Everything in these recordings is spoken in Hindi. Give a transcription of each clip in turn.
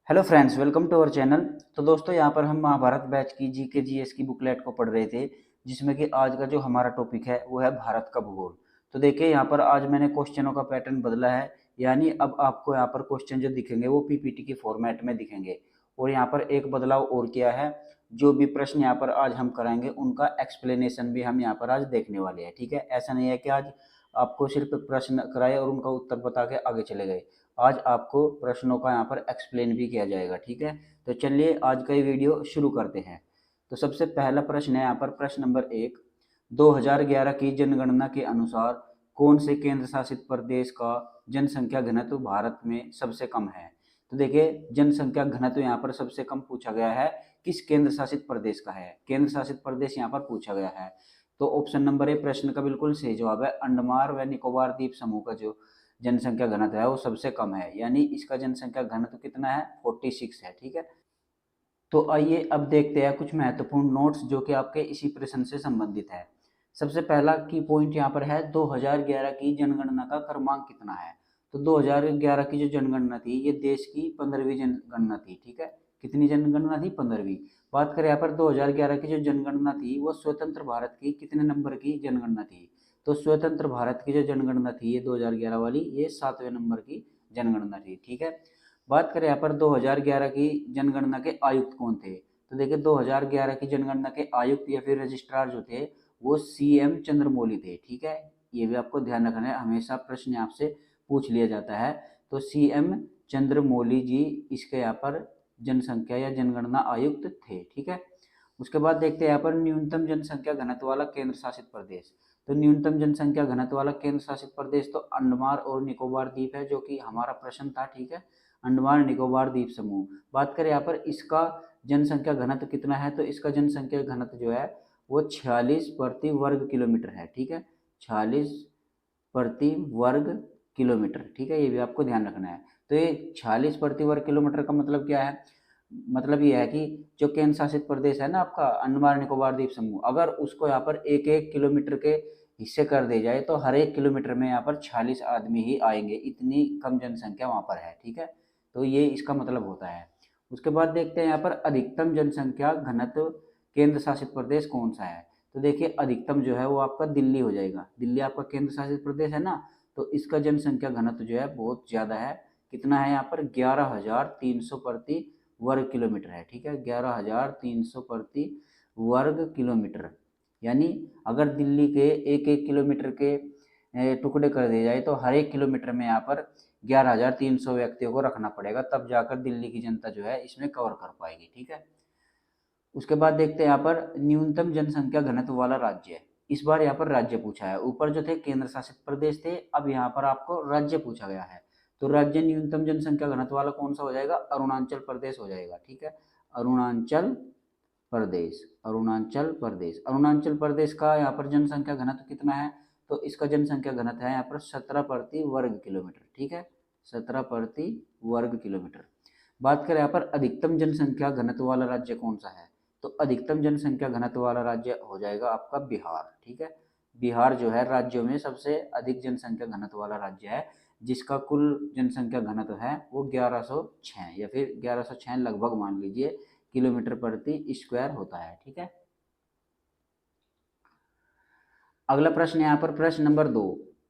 Hello friends, welcome to our channel. तो दोस्तों, यहाँ पर हम महाभारत बैच की जीके जीएस की बुकलेट को पढ़ रहे थे, जिसमें कि आज का जो हमारा टॉपिक है वो है भारत का भूगोल। तो देखिए, यहाँ पर आज मैंने क्वेश्चनों का पैटर्न बदला है। यानी अब आपको यहाँ पर क्वेश्चन जो दिखेंगे वो पीपीटी की फॉर्मेट में दिखेंगे। और यहाँ पर एक बदलाव और किया है, जो भी प्रश्न यहाँ पर आज हम कराएंगे उनका एक्सप्लेनेशन भी हम यहाँ पर आज देखने वाले हैं। ठीक है, ऐसा नहीं है कि आज आपको सिर्फ प्रश्न कराए और उनका उत्तर बता के आगे चले गए। आज आपको प्रश्नों का यहाँ पर एक्सप्लेन भी किया जाएगा। ठीक है, तो चलिए आज का ये वीडियो शुरू करते हैं। तो सबसे पहला प्रश्न है यहाँ पर, प्रश्न नंबर 1। 2011 की जनगणना के अनुसार कौन से केंद्र शासित प्रदेश का जनसंख्या घनत्व भारत में सबसे कम है? तो देखिए, जनसंख्या घनत्व यहाँ पर सबसे कम पूछा गया है, किस केंद्र शासित प्रदेश का है? केंद्र शासित प्रदेश यहाँ पर पूछा गया है। तो ऑप्शन नंबर ए प्रश्न का बिल्कुल सही जवाब है। अंडमान व निकोबार द्वीप समूह का जो जनसंख्या घनत्व है वो सबसे कम है, यानी इसका जनसंख्या घनत्व कितना है? 46 है। ठीक है, तो आइए अब देखते हैं कुछ महत्वपूर्ण नोट्स जो कि आपके इसी प्रश्न से संबंधित है। सबसे पहला की पॉइंट यहाँ पर है, 2011 की जनगणना का क्रमांक कितना है? तो 2011 की जो जनगणना थी ये देश की 15वीं जनगणना थी। ठीक है, कितनी जनगणना थी? 15वीं। बात करें यहाँ पर 2011 की जो जनगणना थी वो स्वतंत्र भारत की कितने नंबर की जनगणना थी? तो स्वतंत्र भारत की जो जनगणना थी ये 2011 वाली, ये 7वें नंबर की जनगणना थी। ठीक है, बात करें यहाँ पर 2011 की जनगणना के आयुक्त कौन थे? तो देखिए, 2011 की जनगणना के आयुक्त या फिर रजिस्ट्रार जो थे वो सीएम चंद्रमौली थे। ठीक है, ये भी आपको ध्यान रखना है, हमेशा प्रश्न आपसे पूछ लिया जाता है। तो सीएम चंद्रमौली जी इसके यहाँ पर जनसंख्या या जनगणना आयुक्त थे। ठीक है, उसके बाद देखते हैं यहाँ पर न्यूनतम जनसंख्या घनत्व वाला केंद्र शासित प्रदेश। तो न्यूनतम जनसंख्या घनत्व वाला केंद्र शासित प्रदेश तो अंडमान और निकोबार द्वीप है, जो कि हमारा प्रश्न था। ठीक है, अंडमान निकोबार द्वीप समूह। बात करें यहाँ पर इसका जनसंख्या घनत्व कितना है? तो इसका जनसंख्या घनत्व जो है वो 46 प्रति वर्ग किलोमीटर है। ठीक है, 46 प्रति वर्ग किलोमीटर। ठीक है, ये भी आपको ध्यान रखना है। तो ये 46 प्रति वर्ग किलोमीटर का मतलब क्या है? मतलब ये है कि जो केंद्र शासित प्रदेश है ना आपका अंडमान निकोबार द्वीप समूह, अगर उसको यहाँ पर एक एक किलोमीटर के हिस्से कर दे जाए तो हर एक किलोमीटर में यहाँ पर 46 आदमी ही आएंगे, इतनी कम जनसंख्या वहाँ पर है। ठीक है, तो ये इसका मतलब होता है। उसके बाद देखते हैं यहाँ पर अधिकतम जनसंख्या घनत्व केंद्र शासित प्रदेश कौन सा है? तो देखिए, अधिकतम जो है वो आपका दिल्ली हो जाएगा। दिल्ली आपका केंद्र शासित प्रदेश है ना, तो इसका जनसंख्या घनत्व जो है बहुत ज़्यादा है। कितना है यहाँ पर? 11,300 प्रति वर्ग किलोमीटर है। ठीक है, 11,300 प्रति वर्ग किलोमीटर। यानी अगर दिल्ली के एक एक किलोमीटर के टुकड़े कर दिए जाए तो हर एक किलोमीटर में यहाँ पर 11,300 व्यक्तियों को रखना पड़ेगा, तब जाकर दिल्ली की जनता जो है इसमें कवर कर पाएगी। ठीक है, उसके बाद देखते हैं यहाँ पर न्यूनतम जनसंख्या घनत्व वाला राज्य। इस बार यहाँ पर राज्य पूछा है, ऊपर जो थे केंद्र शासित प्रदेश थे, अब यहाँ पर आपको राज्य पूछा गया है। तो राज्य न्यूनतम जनसंख्या घनत्व वाला कौन सा हो जाएगा? अरुणाचल प्रदेश हो जाएगा। ठीक है, अरुणाचल प्रदेश। अरुणाचल प्रदेश, अरुणाचल प्रदेश का यहाँ पर जनसंख्या घनत्व कितना है? तो इसका जनसंख्या घनत्व है यहाँ पर 17 प्रति वर्ग किलोमीटर। ठीक है, 17 प्रति वर्ग किलोमीटर। बात करें यहाँ पर अधिकतम जनसंख्या घनत्व वाला राज्य कौन सा है? तो अधिकतम जनसंख्या घनत्व वाला राज्य हो जाएगा आपका बिहार। ठीक है, बिहार जो है राज्यों में सबसे अधिक जनसंख्या घनत्व वाला राज्य है, जिसका कुल जनसंख्या घनत्व है वो 1106 या फिर 1106 लगभग मान लीजिए किलोमीटर प्रति स्क्वायर होता है। ठीक है, अगला प्रश्न यहाँ पर, प्रश्न नंबर 2।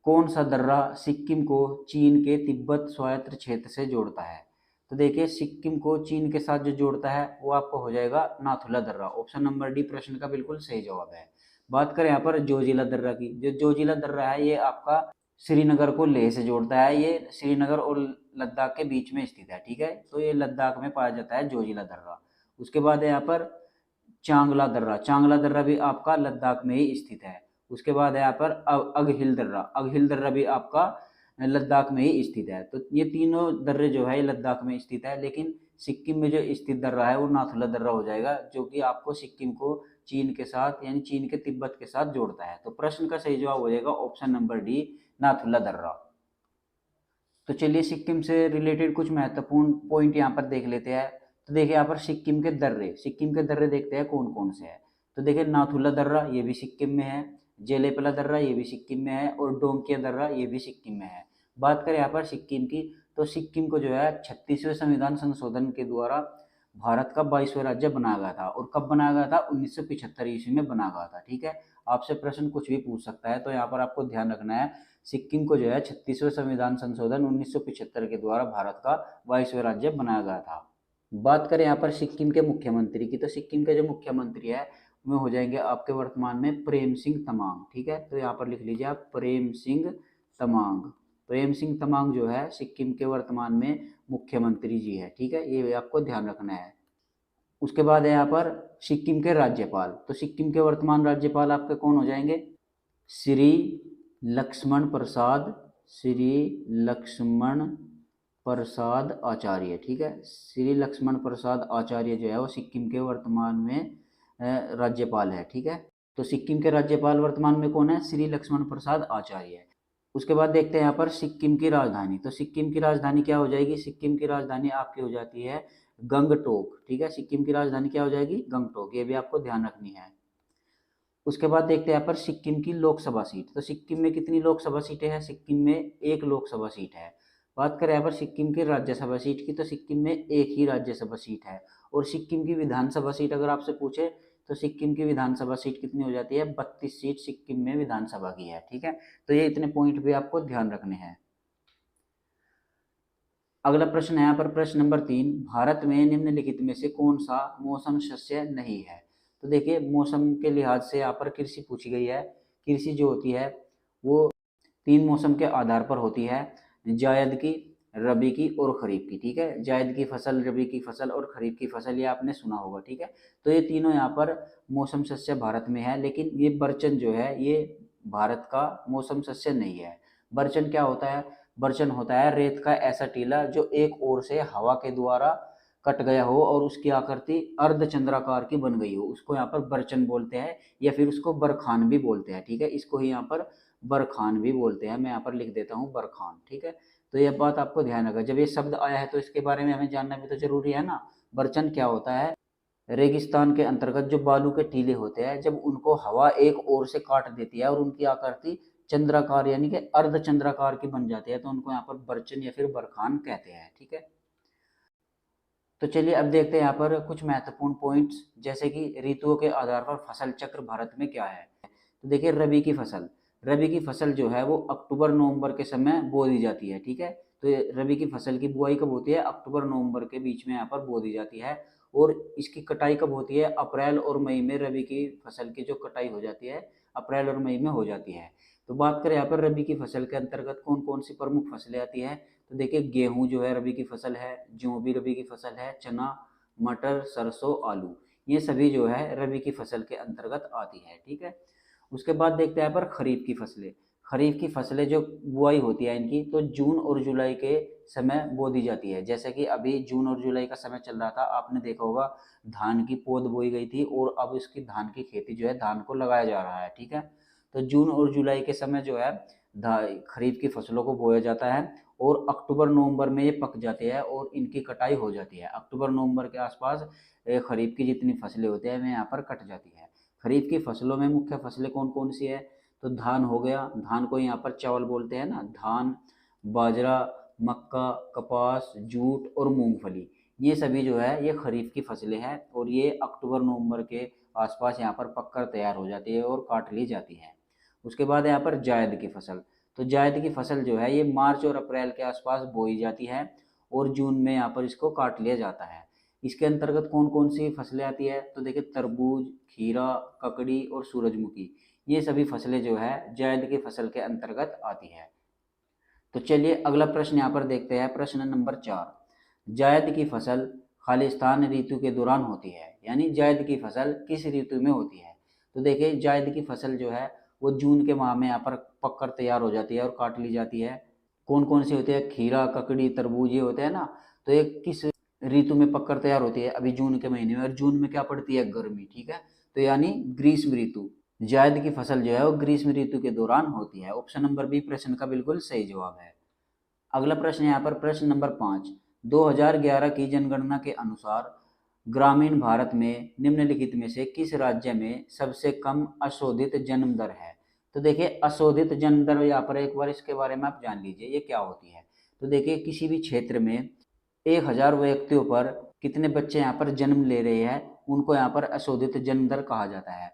कौन सा दर्रा सिक्किम को चीन के तिब्बत स्वायत्त क्षेत्र से जोड़ता है? तो देखिए, सिक्किम को चीन के साथ जो जोड़ता है वो आपको हो जाएगा नाथुला दर्रा। ऑप्शन नंबर डी प्रश्न का बिल्कुल सही जवाब है। बात करें यहाँ पर जोजिला दर्रा की, जो जोजिला दर्रा है ये आपका श्रीनगर को लेह से जोड़ता है। ये श्रीनगर और लद्दाख के बीच में स्थित है। ठीक है, तो ये लद्दाख में पाया जाता है जोजिला दर्रा। उसके बाद है यहाँ पर चांगला दर्रा। चांगला दर्रा भी आपका लद्दाख में ही स्थित है। उसके बाद है यहाँ पर अगहिल दर्रा। अगहिल दर्रा भी आपका लद्दाख में ही स्थित है। तो ये तीनों दर्रे जो है ये लद्दाख में स्थित है, लेकिन सिक्किम में जो स्थित दर्रा है वो नाथुला दर्रा हो जाएगा, जो कि आपको सिक्किम को चीन के साथ यानी चीन के तिब्बत के साथ जोड़ता है। तो प्रश्न का सही जवाब हो जाएगा ऑप्शन नंबर डी, नाथुला दर्रा। तो चलिए, सिक्किम से रिलेटेड कुछ महत्वपूर्ण पॉइंट यहाँ पर देख लेते हैं। तो देखिए, यहाँ पर सिक्किम के दर्रे, सिक्किम के दर्रे देखते हैं कौन कौन से हैं। तो देखिए, नाथुला दर्रा ये भी सिक्किम में है, जेलेपला दर्रा ये भी सिक्किम में है, और डोंकिया दर्रा ये भी सिक्किम में है। बात करें यहाँ पर सिक्किम की, तो सिक्किम को जो है 36वें संविधान संशोधन के द्वारा भारत का 22वां राज्य बनाया गया था। और कब बनाया गया था? 1975 ईस्वी में बनाया गया था। ठीक है, आपसे प्रश्न कुछ भी पूछ सकता है, तो यहाँ पर आपको ध्यान रखना है सिक्किम को जो है 36वें संविधान संशोधन 1975 के द्वारा भारत का 22वां राज्य बनाया गया था। बात करें यहाँ पर सिक्किम के मुख्यमंत्री की, तो सिक्किम के जो मुख्यमंत्री है वो हो जाएंगे आपके वर्तमान में प्रेम सिंह तमांग। ठीक है, तो यहाँ पर लिख लीजिए आप प्रेम सिंह तमांग। प्रेम सिंह तमांग जो है सिक्किम के वर्तमान में मुख्यमंत्री जी है। ठीक है, ये आपको ध्यान रखना है। उसके बाद है यहाँ पर सिक्किम के राज्यपाल। तो सिक्किम के वर्तमान राज्यपाल आपके कौन हो जाएंगे? श्री लक्ष्मण प्रसाद, श्री लक्ष्मण प्रसाद आचार्य। ठीक है, श्री लक्ष्मण प्रसाद आचार्य जो है वो सिक्किम के वर्तमान में राज्यपाल है। ठीक है, तो सिक्किम के राज्यपाल वर्तमान में कौन है? श्री लक्ष्मण प्रसाद आचार्य। उसके बाद देखते हैं यहाँ पर सिक्किम की राजधानी। तो सिक्किम की राजधानी क्या हो जाएगी? सिक्किम की राजधानी आपकी हो जाती है गंगटोक। ठीक है, सिक्किम की राजधानी क्या हो जाएगी? गंगटोक। ये भी आपको ध्यान रखनी है। उसके बाद देखते हैं यहाँ पर सिक्किम की लोकसभा सीट। तो सिक्किम में कितनी लोकसभा सीटें हैं? सिक्किम में एक लोकसभा सीट है। बात करें यहाँ पर सिक्किम की राज्यसभा सीट की, तो सिक्किम में एक ही राज्यसभा सीट है। और सिक्किम की विधानसभा सीट अगर आपसे पूछे तो सिक्किम की विधानसभा सीट कितनी हो जाती है? 32 सीट सिक्किम में विधानसभा की है। ठीक है, तो ये इतने पॉइंट भी आपको ध्यान रखने हैं। अगला प्रश्न है यहाँ पर प्रश्न नंबर 3, भारत में निम्नलिखित में से कौन सा मौसम शस्य नहीं है? तो देखिए मौसम के लिहाज से यहाँ पर कृषि पूछी गई है। कृषि जो होती है वो 3 मौसम के आधार पर होती है, जायद की, रबी की और खरीफ की। ठीक है, जायद की फसल, रबी की फसल और खरीफ की फसल, ये आपने सुना होगा। ठीक है, तो ये तीनों यहाँ पर मौसम शस्य भारत में है, लेकिन ये बरचन जो है ये भारत का मौसम शस्य नहीं है। बरचन क्या होता है? बरचन होता है रेत का ऐसा टीला जो एक ओर से हवा के द्वारा कट गया हो और उसकी आकृति अर्धचंद्राकार की बन गई हो, उसको यहाँ पर बरचन बोलते हैं, या फिर उसको बरखान भी बोलते हैं। ठीक है, इसको ही यहाँ पर बरखान भी बोलते हैं। मैं यहाँ पर लिख देता हूँ बरखान। ठीक है, तो यह बात आपको ध्यान रखना। जब ये शब्द आया है तो इसके बारे में हमें जानना भी तो जरूरी है ना। बरचन क्या होता है? रेगिस्तान के अंतर्गत जो बालू के टीले होते हैं, जब उनको हवा एक ओर से काट देती है और उनकी आकृति चंद्राकार यानी कि अर्धचंद्राकार की बन जाती है, तो उनको यहाँ पर बरचन या फिर बरखान कहते हैं। ठीक है, तो चलिए अब देखते हैं यहाँ पर कुछ महत्वपूर्ण पॉइंट्स, जैसे कि ऋतुओं के आधार पर फसल चक्र भारत में क्या है। तो देखिए रबी की फसल, रबी की फसल जो है वो अक्टूबर नवंबर के समय बो दी जाती है। ठीक है, तो रबी की फसल की बुआई कब होती है? अक्टूबर नवंबर के बीच में यहाँ पर बो दी जाती है। और इसकी कटाई कब होती है? अप्रैल और मई में रबी की फसल की जो कटाई हो जाती है अप्रैल और मई में हो जाती है। तो बात करें यहाँ पर रबी की फसल के अंतर्गत कौन कौन सी प्रमुख फसलें आती है, तो देखिए गेहूं जो है रबी की फसल है, जौ भी रबी की फसल है, चना, मटर, सरसों, आलू, ये सभी जो है रबी की फसल के अंतर्गत आती है। ठीक है, उसके बाद देखते हैं पर खरीफ की फसलें। खरीफ की फसलें जो बुआई होती है इनकी, तो जून और जुलाई के समय बो दी जाती है। जैसे कि अभी जून और जुलाई का समय चल रहा था, आपने देखा होगा धान की पौध बोई गई थी और अब इसकी धान की खेती जो है धान को लगाया जा रहा है। ठीक है, तो जून और जुलाई के समय जो है खरीफ की फसलों को बोया जाता है और अक्टूबर नवंबर में ये पक जाते हैं और इनकी कटाई हो जाती है। अक्टूबर नवंबर के आसपास खरीफ की जितनी फसलें होती हैं वे यहाँ पर कट जाती है। खरीफ की फसलों में मुख्य फसलें कौन कौन सी है, तो धान हो गया, धान को यहाँ पर चावल बोलते हैं ना, धान, बाजरा, मक्का, कपास, जूट और मूंगफली, ये सभी जो है ये खरीफ की फसलें हैं और ये अक्टूबर नवंबर के आसपास यहाँ पर पककर तैयार हो जाती है और काट ली जाती है। उसके बाद यहाँ पर जायद की फसल, तो जायद की फसल जो है ये मार्च और अप्रैल के आसपास बोई जाती है और जून में यहाँ पर इसको काट लिया जाता है। इसके अंतर्गत कौन कौन सी फसलें आती है, तो देखिए तरबूज, खीरा, ककड़ी और सूरजमुखी, ये सभी फसलें जो है जायद की फसल के अंतर्गत आती है। तो चलिए अगला प्रश्न यहाँ पर देखते हैं, प्रश्न नंबर 4, जायद की फसल खालिस्तान ऋतु के दौरान होती है, यानी जायद की फसल किस ऋतु में होती है। तो देखिए जायद की फसल जो है वो जून के माह में यहाँ पर पककर तैयार हो जाती है और काट ली जाती है। कौन कौन सी होती है? खीरा, ककड़ी, तरबूज, ये होते हैं ना। तो ये किस ऋतु में पककर तैयार होती है? अभी जून के महीने में, और जून में क्या पड़ती है? गर्मी। ठीक है, तो यानी ग्रीष्म ऋतु। जायद की फसल जो है वो ग्रीष्म ऋतु के दौरान होती है। ऑप्शन नंबर बी प्रश्न का बिल्कुल सही जवाब है। अगला प्रश्न यहाँ पर प्रश्न नंबर 5, 2011 की जनगणना के अनुसार ग्रामीण भारत में निम्नलिखित में से किस राज्य में सबसे कम अशोधित जन्म दर है। तो देखिए अशोधित जन्म दर यहाँ पर एक बार इसके बारे में आप जान लीजिए ये क्या होती है। तो देखिए किसी भी क्षेत्र में 1000 व्यक्तियों पर कितने बच्चे यहाँ पर जन्म ले रहे हैं, उनको यहाँ पर अशोधित जन्म दर कहा जाता है।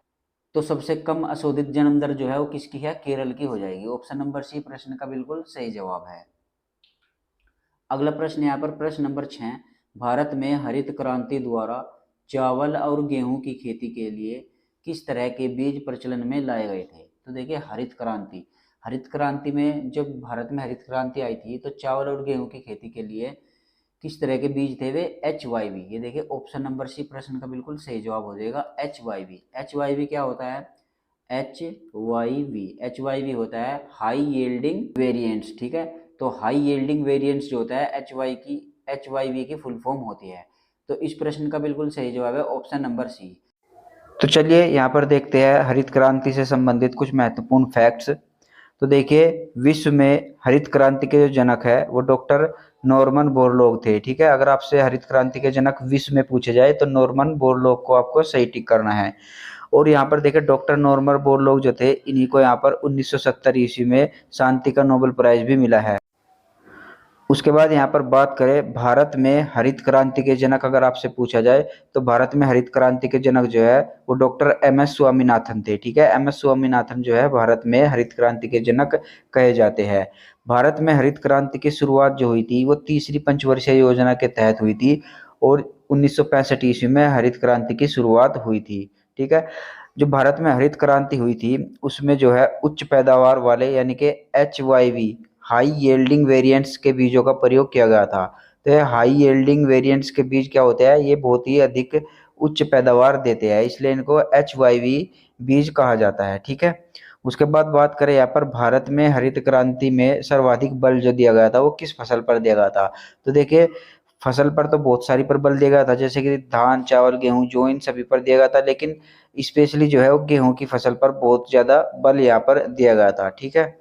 तो सबसे कम अशोधित जन्म दर जो है वो किसकी है, केरल की हो जाएगी। ऑप्शन नंबर सी प्रश्न का बिल्कुल सही जवाब है। अगला प्रश्न यहाँ पर प्रश्न नंबर 6, भारत में हरित क्रांति द्वारा चावल और गेहूं की खेती के लिए किस तरह के बीज प्रचलन में लाए गए थे। तो देखिए हरित क्रांति में जब भारत में हरित क्रांति आई थी तो चावल और गेहूं की खेती के लिए किस तरह के बीज थे वे, HYV। ये देखिए ऑप्शन नंबर सी प्रश्न का बिल्कुल सही जवाब हो जाएगा HYV। HYV क्या होता है, एच वाई वी होता है हाई यील्डिंग वेरिएंट्स, ठीक है। तो हाई यील्डिंग वेरिएंट्स जो होता है एच वाई वी की फुल फॉर्म होती है। तो इस प्रश्न का बिल्कुल सही जवाब है ऑप्शन नंबर सी। तो चलिए यहाँ पर देखते हैं हरित क्रांति से संबंधित कुछ महत्वपूर्ण फैक्ट्स। तो देखिए विश्व में हरित क्रांति के जो जनक है वो डॉक्टर नॉर्मन बोरलॉग थे, ठीक है। अगर आपसे हरित क्रांति के जनक विश्व में पूछे जाए तो नॉर्मन बोरलॉग को आपको सही टिक करना है। और यहाँ पर देखिए डॉक्टर नॉर्मन बोरलॉग जो थे इन्हीं को यहाँ पर 1970 ईस्वी में शांति का नोबेल प्राइज भी मिला है। उसके बाद यहाँ पर बात करें भारत में हरित क्रांति के जनक अगर आपसे पूछा जाए तो भारत में हरित क्रांति के जनक जो है वो डॉक्टर MS स्वामीनाथन थे, ठीक है। MS स्वामीनाथन जो है भारत में हरित क्रांति के जनक कहे जाते हैं। भारत में हरित क्रांति की शुरुआत जो हुई थी वो तीसरी पंचवर्षीय योजना के तहत हुई थी और 1965 ईस्वी में हरित क्रांति की शुरुआत हुई थी, ठीक है। जो भारत में हरित क्रांति हुई थी उसमें जो है उच्च पैदावार वाले यानी कि HYV हाई यील्डिंग वेरिएंट्स के बीजों का प्रयोग किया गया था। तो ये हाई यील्डिंग वेरिएंट्स के बीज क्या होते हैं, ये बहुत ही अधिक उच्च पैदावार देते हैं, इसलिए इनको HYV बीज कहा जाता है, ठीक है। उसके बाद बात करें यहाँ पर भारत में हरित क्रांति में सर्वाधिक बल जो दिया गया था वो किस फसल पर दिया गया था। तो देखिए फसल पर तो बहुत सारी पर बल दिया गया था, जैसे कि धान चावल गेहूं जो इन सभी पर दिया गया था, लेकिन स्पेशली जो है वो गेहूं की फसल पर बहुत ज्यादा बल यहाँ पर दिया गया था, ठीक है।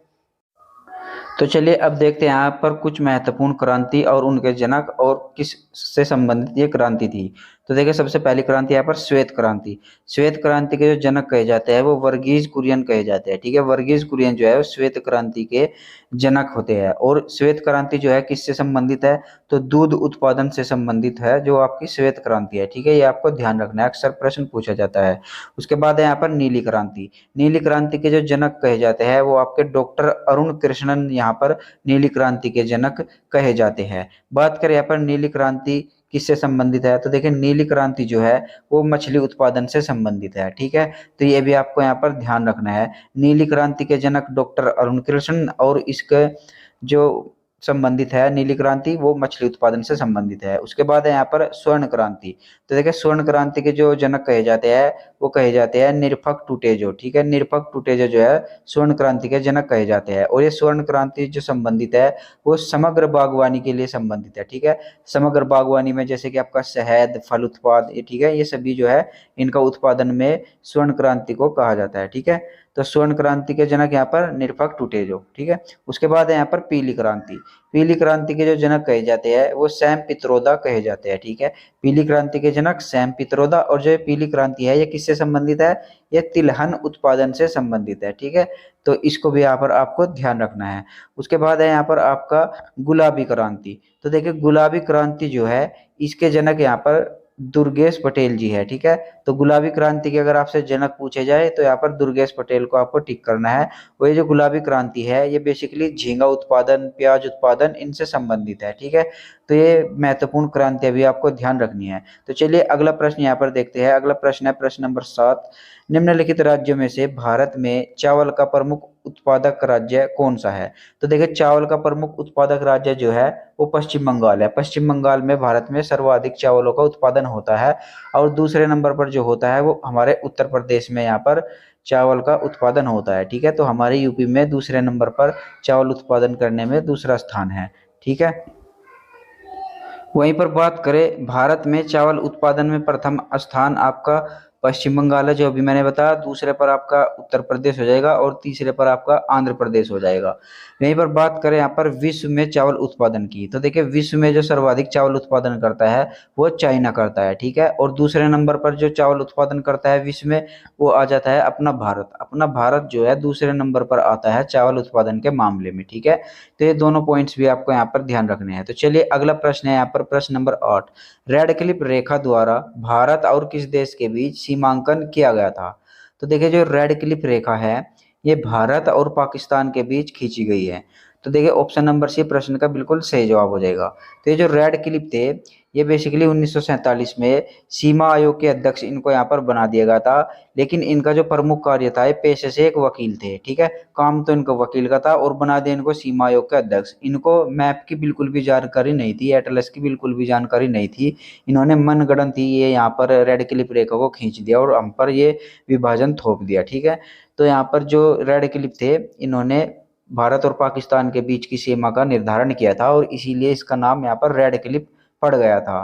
तो चलिए अब देखते हैं यहाँ पर कुछ महत्वपूर्ण क्रांति और उनके जनक और किस से संबंधित ये क्रांति थी। तो देखिए सबसे पहली क्रांति यहाँ पर श्वेत क्रांति। श्वेत क्रांति के जो जनक कहे जाते हैं वो वर्गीज कुरियन कहे जाते हैं, ठीक है। वर्गीज कुरियन जो है वो श्वेत क्रांति के जनक होते हैं। और श्वेत क्रांति जो है किससे संबंधित है, तो दूध उत्पादन से संबंधित है जो आपकी श्वेत क्रांति है, ठीक है। ये आपको ध्यान रखना है, अक्सर प्रश्न पूछा जाता है। उसके बाद है यहाँ पर नीली क्रांति। नीली क्रांति के जो जनक कहे जाते हैं वो आपके डॉक्टर अरुण कृष्णन यहाँ पर नीली क्रांति के जनक कहे जाते हैं। बात करें यहाँ पर नीली क्रांति किससे संबंधित है, तो देखिए नीली क्रांति जो है वो मछली उत्पादन से संबंधित है, ठीक है। तो ये भी आपको यहाँ पर ध्यान रखना है। नीली क्रांति के जनक डॉक्टर अरुण कृष्ण और इसके जो संबंधित है नीली क्रांति वो मछली उत्पादन से संबंधित है। उसके बाद है यहाँ पर स्वर्ण क्रांति। तो देखिए स्वर्ण क्रांति के जो जनक कहे जाते हैं वो कहे जाते हैं निरपक टूटेजो, ठीक है। निरपक टूटेजो जो है स्वर्ण क्रांति के जनक कहे जाते हैं। और ये स्वर्ण क्रांति जो संबंधित है वो समग्र बागवानी के लिए संबंधित है, ठीक है। समग्र बागवानी में जैसे कि आपका शहद फल उत्पाद, ठीक है, ये सभी जो है इनका उत्पादन में स्वर्ण क्रांति को कहा जाता है, ठीक है। तो स्वर्ण क्रांति के जनक यहाँ पर निरपक टूटेजो, ठीक है। उसके बाद है यहाँ पर पीली क्रांति। पीली क्रांति के जो जनक कहे जाते हैं वो सैम पित्रोदा कहे जाते हैं, ठीक है। पीली क्रांति के जनक सैम पित्रोदा। और जो पीली क्रांति है ये किससे संबंधित है, ये तिलहन उत्पादन से संबंधित है, ठीक है। तो इसको भी यहाँ पर आपको ध्यान रखना है। उसके बाद है यहाँ पर आपका गुलाबी क्रांति। तो देखिए गुलाबी क्रांति जो है इसके जनक यहाँ पर दुर्गेश पटेल जी है, ठीक है। तो गुलाबी क्रांति के अगर आपसे जनक पूछे जाए तो यहाँ पर दुर्गेश पटेल को आपको टिक करना है। वो ये जो गुलाबी क्रांति है ये बेसिकली झींगा उत्पादन प्याज उत्पादन इनसे संबंधित है, ठीक है। तो ये महत्वपूर्ण क्रांति अभी आपको ध्यान रखनी है। तो चलिए अगला प्रश्न यहाँ पर देखते हैं। अगला प्रश्न है प्रश्न नंबर 7, निम्नलिखित राज्यों में से भारत में चावल का प्रमुख उत्पादक राज्य कौन सा है। तो देखिए चावल का प्रमुख उत्पादक राज्य जो है वो पश्चिम बंगाल है। पश्चिम बंगाल में भारत में सर्वाधिक चावलों का उत्पादन होता है। और दूसरे नंबर पर जो होता है वो हमारे उत्तर प्रदेश में यहाँ पर चावल का उत्पादन होता है, ठीक है। तो हमारे यूपी में दूसरे नंबर पर चावल उत्पादन करने में दूसरा स्थान है, ठीक है। वहीं पर बात करें भारत में चावल उत्पादन में प्रथम स्थान आपका पश्चिम बंगाल है जो अभी मैंने बताया, दूसरे पर आपका उत्तर प्रदेश हो जाएगा और तीसरे पर आपका आंध्र प्रदेश हो जाएगा। यहीं पर बात करें यहाँ पर विश्व में चावल उत्पादन की, तो देखिए विश्व में जो सर्वाधिक चावल उत्पादन करता है वो चाइना करता है, ठीक है। और दूसरे नंबर पर जो चावल उत्पादन करता है विश्व में वो आ जाता है अपना भारत। अपना भारत जो है दूसरे नंबर पर आता है चावल उत्पादन के मामले में, ठीक है। तो ये दोनों पॉइंट्स भी आपको यहाँ पर ध्यान रखने हैं। तो चलिए अगला प्रश्न है यहाँ पर प्रश्न नंबर 8। रेड क्लिफ रेखा द्वारा भारत और किस देश के बीच सीमांकन किया गया था? तो देखिए जो रेड क्लिफ रेखा है ये भारत और पाकिस्तान के बीच खींची गई है। तो देखिए ऑप्शन नंबर सी प्रश्न का बिल्कुल सही जवाब हो जाएगा। तो ये जो रेड क्लिप थे ये बेसिकली 1947 में सीमा आयोग के अध्यक्ष इनको यहाँ पर बना दिया गया था। लेकिन इनका जो प्रमुख कार्य था ये पेशे से एक वकील थे, ठीक है। काम तो इनको वकील का था और बना दिया इनको सीमा आयोग के अध्यक्ष। इनको मैप की बिल्कुल भी जानकारी नहीं थी, एटलस की बिल्कुल भी जानकारी नहीं थी। इन्होंने मनगढ़ंत ही ये यहाँ पर रेड क्लिप रेखा को खींच दिया और हम पर ये विभाजन थोप दिया, ठीक है। तो यहाँ पर जो रेड क्लिप थे इन्होंने भारत और पाकिस्तान के बीच की सीमा का निर्धारण किया था और इसीलिए इसका नाम यहाँ पर रेड क्लिप पड़ गया था।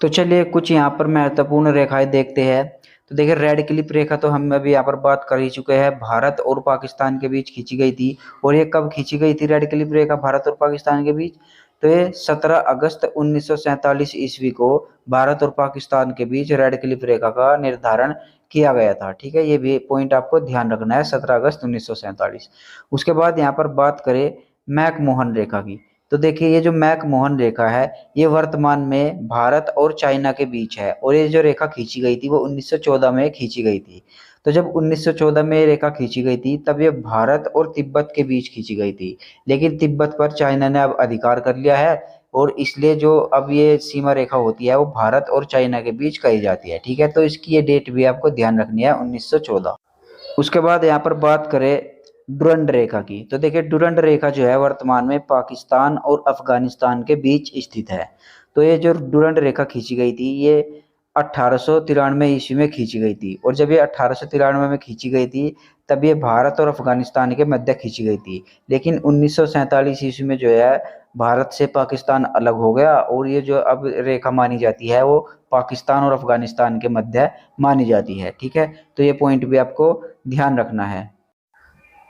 तो चलिए कुछ यहाँ पर महत्वपूर्ण रेखाएं देखते हैं। तो देखिए रेड क्लिप रेखा तो हम अभी यहाँ पर बात कर ही चुके हैं, भारत और पाकिस्तान के बीच खींची गई थी। और ये कब खींची गई थी रेड क्लिप रेखा भारत और पाकिस्तान के बीच? तो ये 17 अगस्त 1947 ईस्वी को भारत और पाकिस्तान के बीच रेड क्लिप रेखा का निर्धारण किया गया था, ठीक है। ये भी पॉइंट आपको ध्यान रखना है, 17 अगस्त 1947। उसके बाद यहाँ पर बात करें मैकमोहन रेखा की। तो देखिए ये जो मैकमोहन रेखा है ये वर्तमान में भारत और चाइना के बीच है और ये जो रेखा खींची गई थी वो 1914 में खींची गई थी। तो जब 1914 में ये रेखा खींची गई थी तब ये भारत और तिब्बत के बीच खींची गई थी। लेकिन तिब्बत पर चाइना ने अब अधिकार कर लिया है और इसलिए जो अब ये सीमा रेखा होती है वो भारत और चाइना के बीच कही जाती है, ठीक है। तो इसकी ये डेट भी आपको ध्यान रखनी है, 1914। उसके बाद यहाँ पर बात करें डुरंड रेखा की। तो देखिए डुरंड रेखा जो है वर्तमान में पाकिस्तान और अफगानिस्तान के बीच स्थित है। तो ये जो डुरंड रेखा खींची गई थी ये 1893 ईस्वी में खींची गई थी और जब ये 1893 में खींची गई थी तब ये भारत और अफगानिस्तान के मध्य खींची गई थी। लेकिन 1947 ईस्वी में जो है भारत से पाकिस्तान अलग हो गया और ये जो अब रेखा मानी जाती है वो पाकिस्तान और अफगानिस्तान के मध्य मानी जाती है, ठीक है। तो ये पॉइंट भी आपको ध्यान रखना है।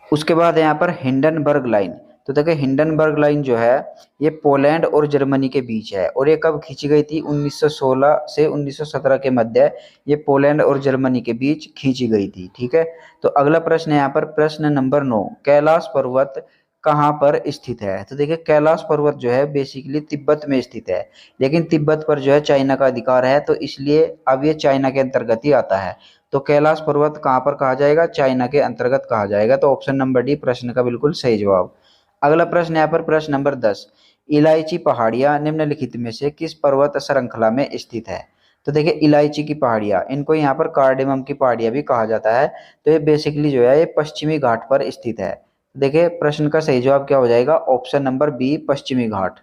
उसके बाद यहाँ पर हिंडनबर्ग लाइन। तो देखिए हिंडनबर्ग लाइन जो है ये पोलैंड और जर्मनी के बीच है और ये कब खींची गई थी? 1916 से 1917 के मध्य ये पोलैंड और जर्मनी के बीच खींची गई थी, ठीक है। तो अगला प्रश्न है यहाँ पर प्रश्न नंबर 9। कैलाश पर्वत कहाँ पर स्थित है? तो देखिए कैलाश पर्वत जो है बेसिकली तिब्बत में स्थित है। लेकिन तिब्बत पर जो है चाइना का अधिकार है तो इसलिए अब ये चाइना के अंतर्गत ही आता है। तो कैलाश पर्वत कहाँ पर कहा जाएगा? चाइना के अंतर्गत कहा जाएगा। तो ऑप्शन नंबर डी प्रश्न का बिल्कुल सही जवाब। अगला प्रश्न यहाँ पर प्रश्न नंबर 10। इलायची पहाड़ियाँ निम्नलिखित में से किस पर्वत श्रृंखला में स्थित है? तो देखिए इलायची की पहाड़ियाँ इनको यहाँ पर कार्डेमम की पहाड़ियाँ भी कहा जाता है। तो ये बेसिकली जो है ये पश्चिमी घाट पर स्थित है। देखिए प्रश्न का सही जवाब क्या हो जाएगा? ऑप्शन नंबर बी पश्चिमी घाट।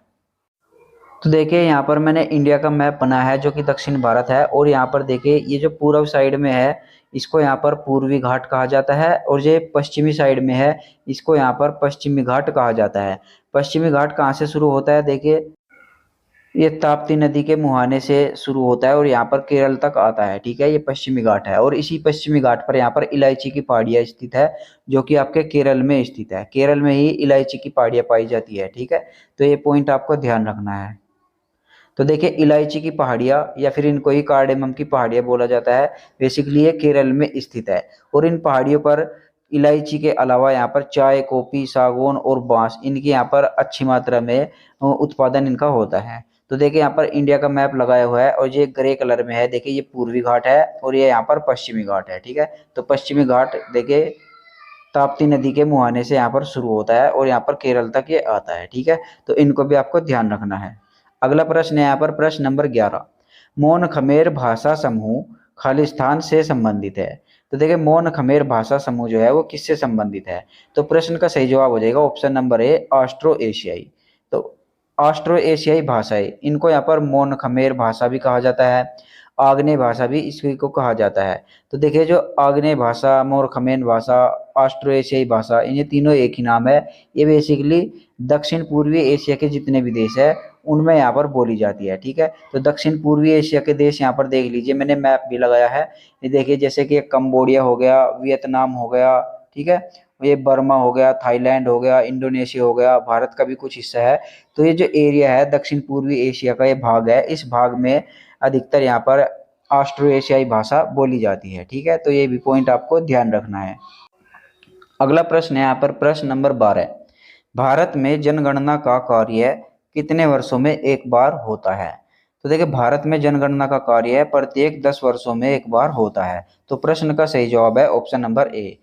तो देखिए यहाँ पर मैंने इंडिया का मैप बना है जो कि दक्षिण भारत है और यहाँ पर देखिए ये जो पूर्व साइड में है इसको यहाँ पर पूर्वी घाट कहा जाता है और जो पश्चिमी साइड में है इसको यहाँ पर पश्चिमी घाट कहा जाता है। पश्चिमी घाट कहाँ से शुरू होता है? देखिए ये ताप्ती नदी के मुहाने से शुरू होता है और यहाँ पर केरल तक आता है, ठीक है। ये पश्चिमी घाट है और इसी पश्चिमी घाट पर यहाँ पर इलायची की पहाड़ियाँ स्थित है जो कि आपके केरल में स्थित है। केरल में ही इलायची की पहाड़ियाँ पाई जाती है, ठीक है। तो ये पॉइंट आपको ध्यान रखना है। तो देखिए इलायची की पहाड़ियाँ या फिर इनको ही कार्डेमम की पहाड़ियाँ बोला जाता है। बेसिकली ये केरल में स्थित है और इन पहाड़ियों पर इलायची के अलावा यहाँ पर चाय, कॉफी, सागौन और बांस इनकी यहाँ पर अच्छी मात्रा में उत्पादन इनका होता है। तो देखिए यहाँ पर इंडिया का मैप लगाया हुआ है और ये ग्रे कलर में है। देखिए ये पूर्वी घाट है और ये यहाँ पर पश्चिमी घाट है, ठीक है। तो पश्चिमी घाट देखिए ताप्ती नदी के मुहाने से यहाँ पर शुरू होता है और यहाँ पर केरल तक ये आता है, ठीक है। तो इनको भी आपको ध्यान रखना है। अगला प्रश्न है यहाँ पर प्रश्न नंबर 11। मौन खमेर भाषा समूह खालिस्तान से संबंधित है। तो देखिए मौन खमेर भाषा समूह जो है वो किससे संबंधित है? तो प्रश्न का सही जवाब हो जाएगा ऑप्शन नंबर ए ऑस्ट्रो एशियाई। तो ऑस्ट्रो एशियाई भाषाएं इनको यहाँ पर मौन खमेर भाषा भी कहा जाता है। आग्नेय भाषा भी इसी को कहा जाता है। तो देखिए जो आग्नेय भाषा, मोरखमेन भाषा, ऑस्ट्रो एशियाई भाषा, ये तीनों एक ही नाम है। ये बेसिकली दक्षिण पूर्वी एशिया के जितने भी देश है उनमें यहाँ पर बोली जाती है। ठीक है, तो दक्षिण पूर्वी एशिया के देश यहाँ पर देख लीजिए, मैंने मैप भी लगाया है। ये देखिए जैसे कि कंबोडिया हो गया, वियतनाम हो गया, ठीक है, ये बर्मा हो गया, थाईलैंड हो गया, इंडोनेशिया हो गया, भारत का भी कुछ हिस्सा है। तो ये जो एरिया है दक्षिण पूर्वी एशिया का, ये भाग है, इस भाग में अधिकतर यहाँ पर ऑस्ट्रो एशियाई भाषा बोली जाती है। ठीक है, तो ये भी पॉइंट आपको ध्यान रखना है। अगला प्रश्न है यहाँ पर प्रश्न नंबर 12, भारत में जनगणना का कार्य कितने वर्षों में एक बार होता है? तो देखिए भारत में जनगणना का कार्य प्रत्येक 10 वर्षों में एक बार होता है। तो प्रश्न का सही जवाब है ऑप्शन नंबर ए।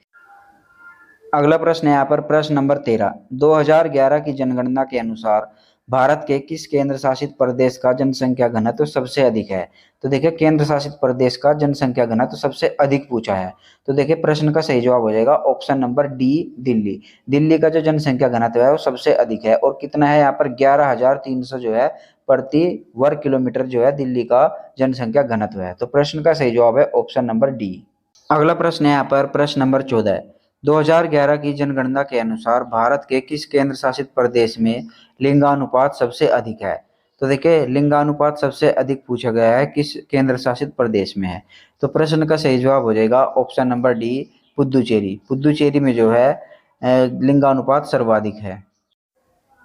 अगला प्रश्न है यहाँ पर प्रश्न नंबर 13, 2011 की जनगणना के अनुसार भारत के किस केंद्र शासित प्रदेश का जनसंख्या घनत्व सबसे अधिक है? तो देखिए केंद्र शासित प्रदेश का जनसंख्या घनत्व सबसे अधिक पूछा है। तो देखिए प्रश्न का सही जवाब हो जाएगा option number D, Delhi. Delhi का जो जनसंख्या घनत्व है वो सबसे अधिक है, और कितना है यहाँ पर 11,300 जो है प्रति वर्ग किलोमीटर जो है दिल्ली का जनसंख्या घनत्व है। तो प्रश्न का सही जवाब है ऑप्शन नंबर डी। अगला प्रश्न है यहाँ पर प्रश्न नंबर 14, 2011 की जनगणना के अनुसार भारत के किस केंद्र शासित प्रदेश में लिंगानुपात सबसे अधिक है? तो देखिए लिंगानुपात सबसे अधिक पूछा गया है किस केंद्र शासित प्रदेश में है। तो प्रश्न का सही जवाब हो जाएगा option number D, Puducherry. Puducherry में जो है लिंगानुपात सर्वाधिक है।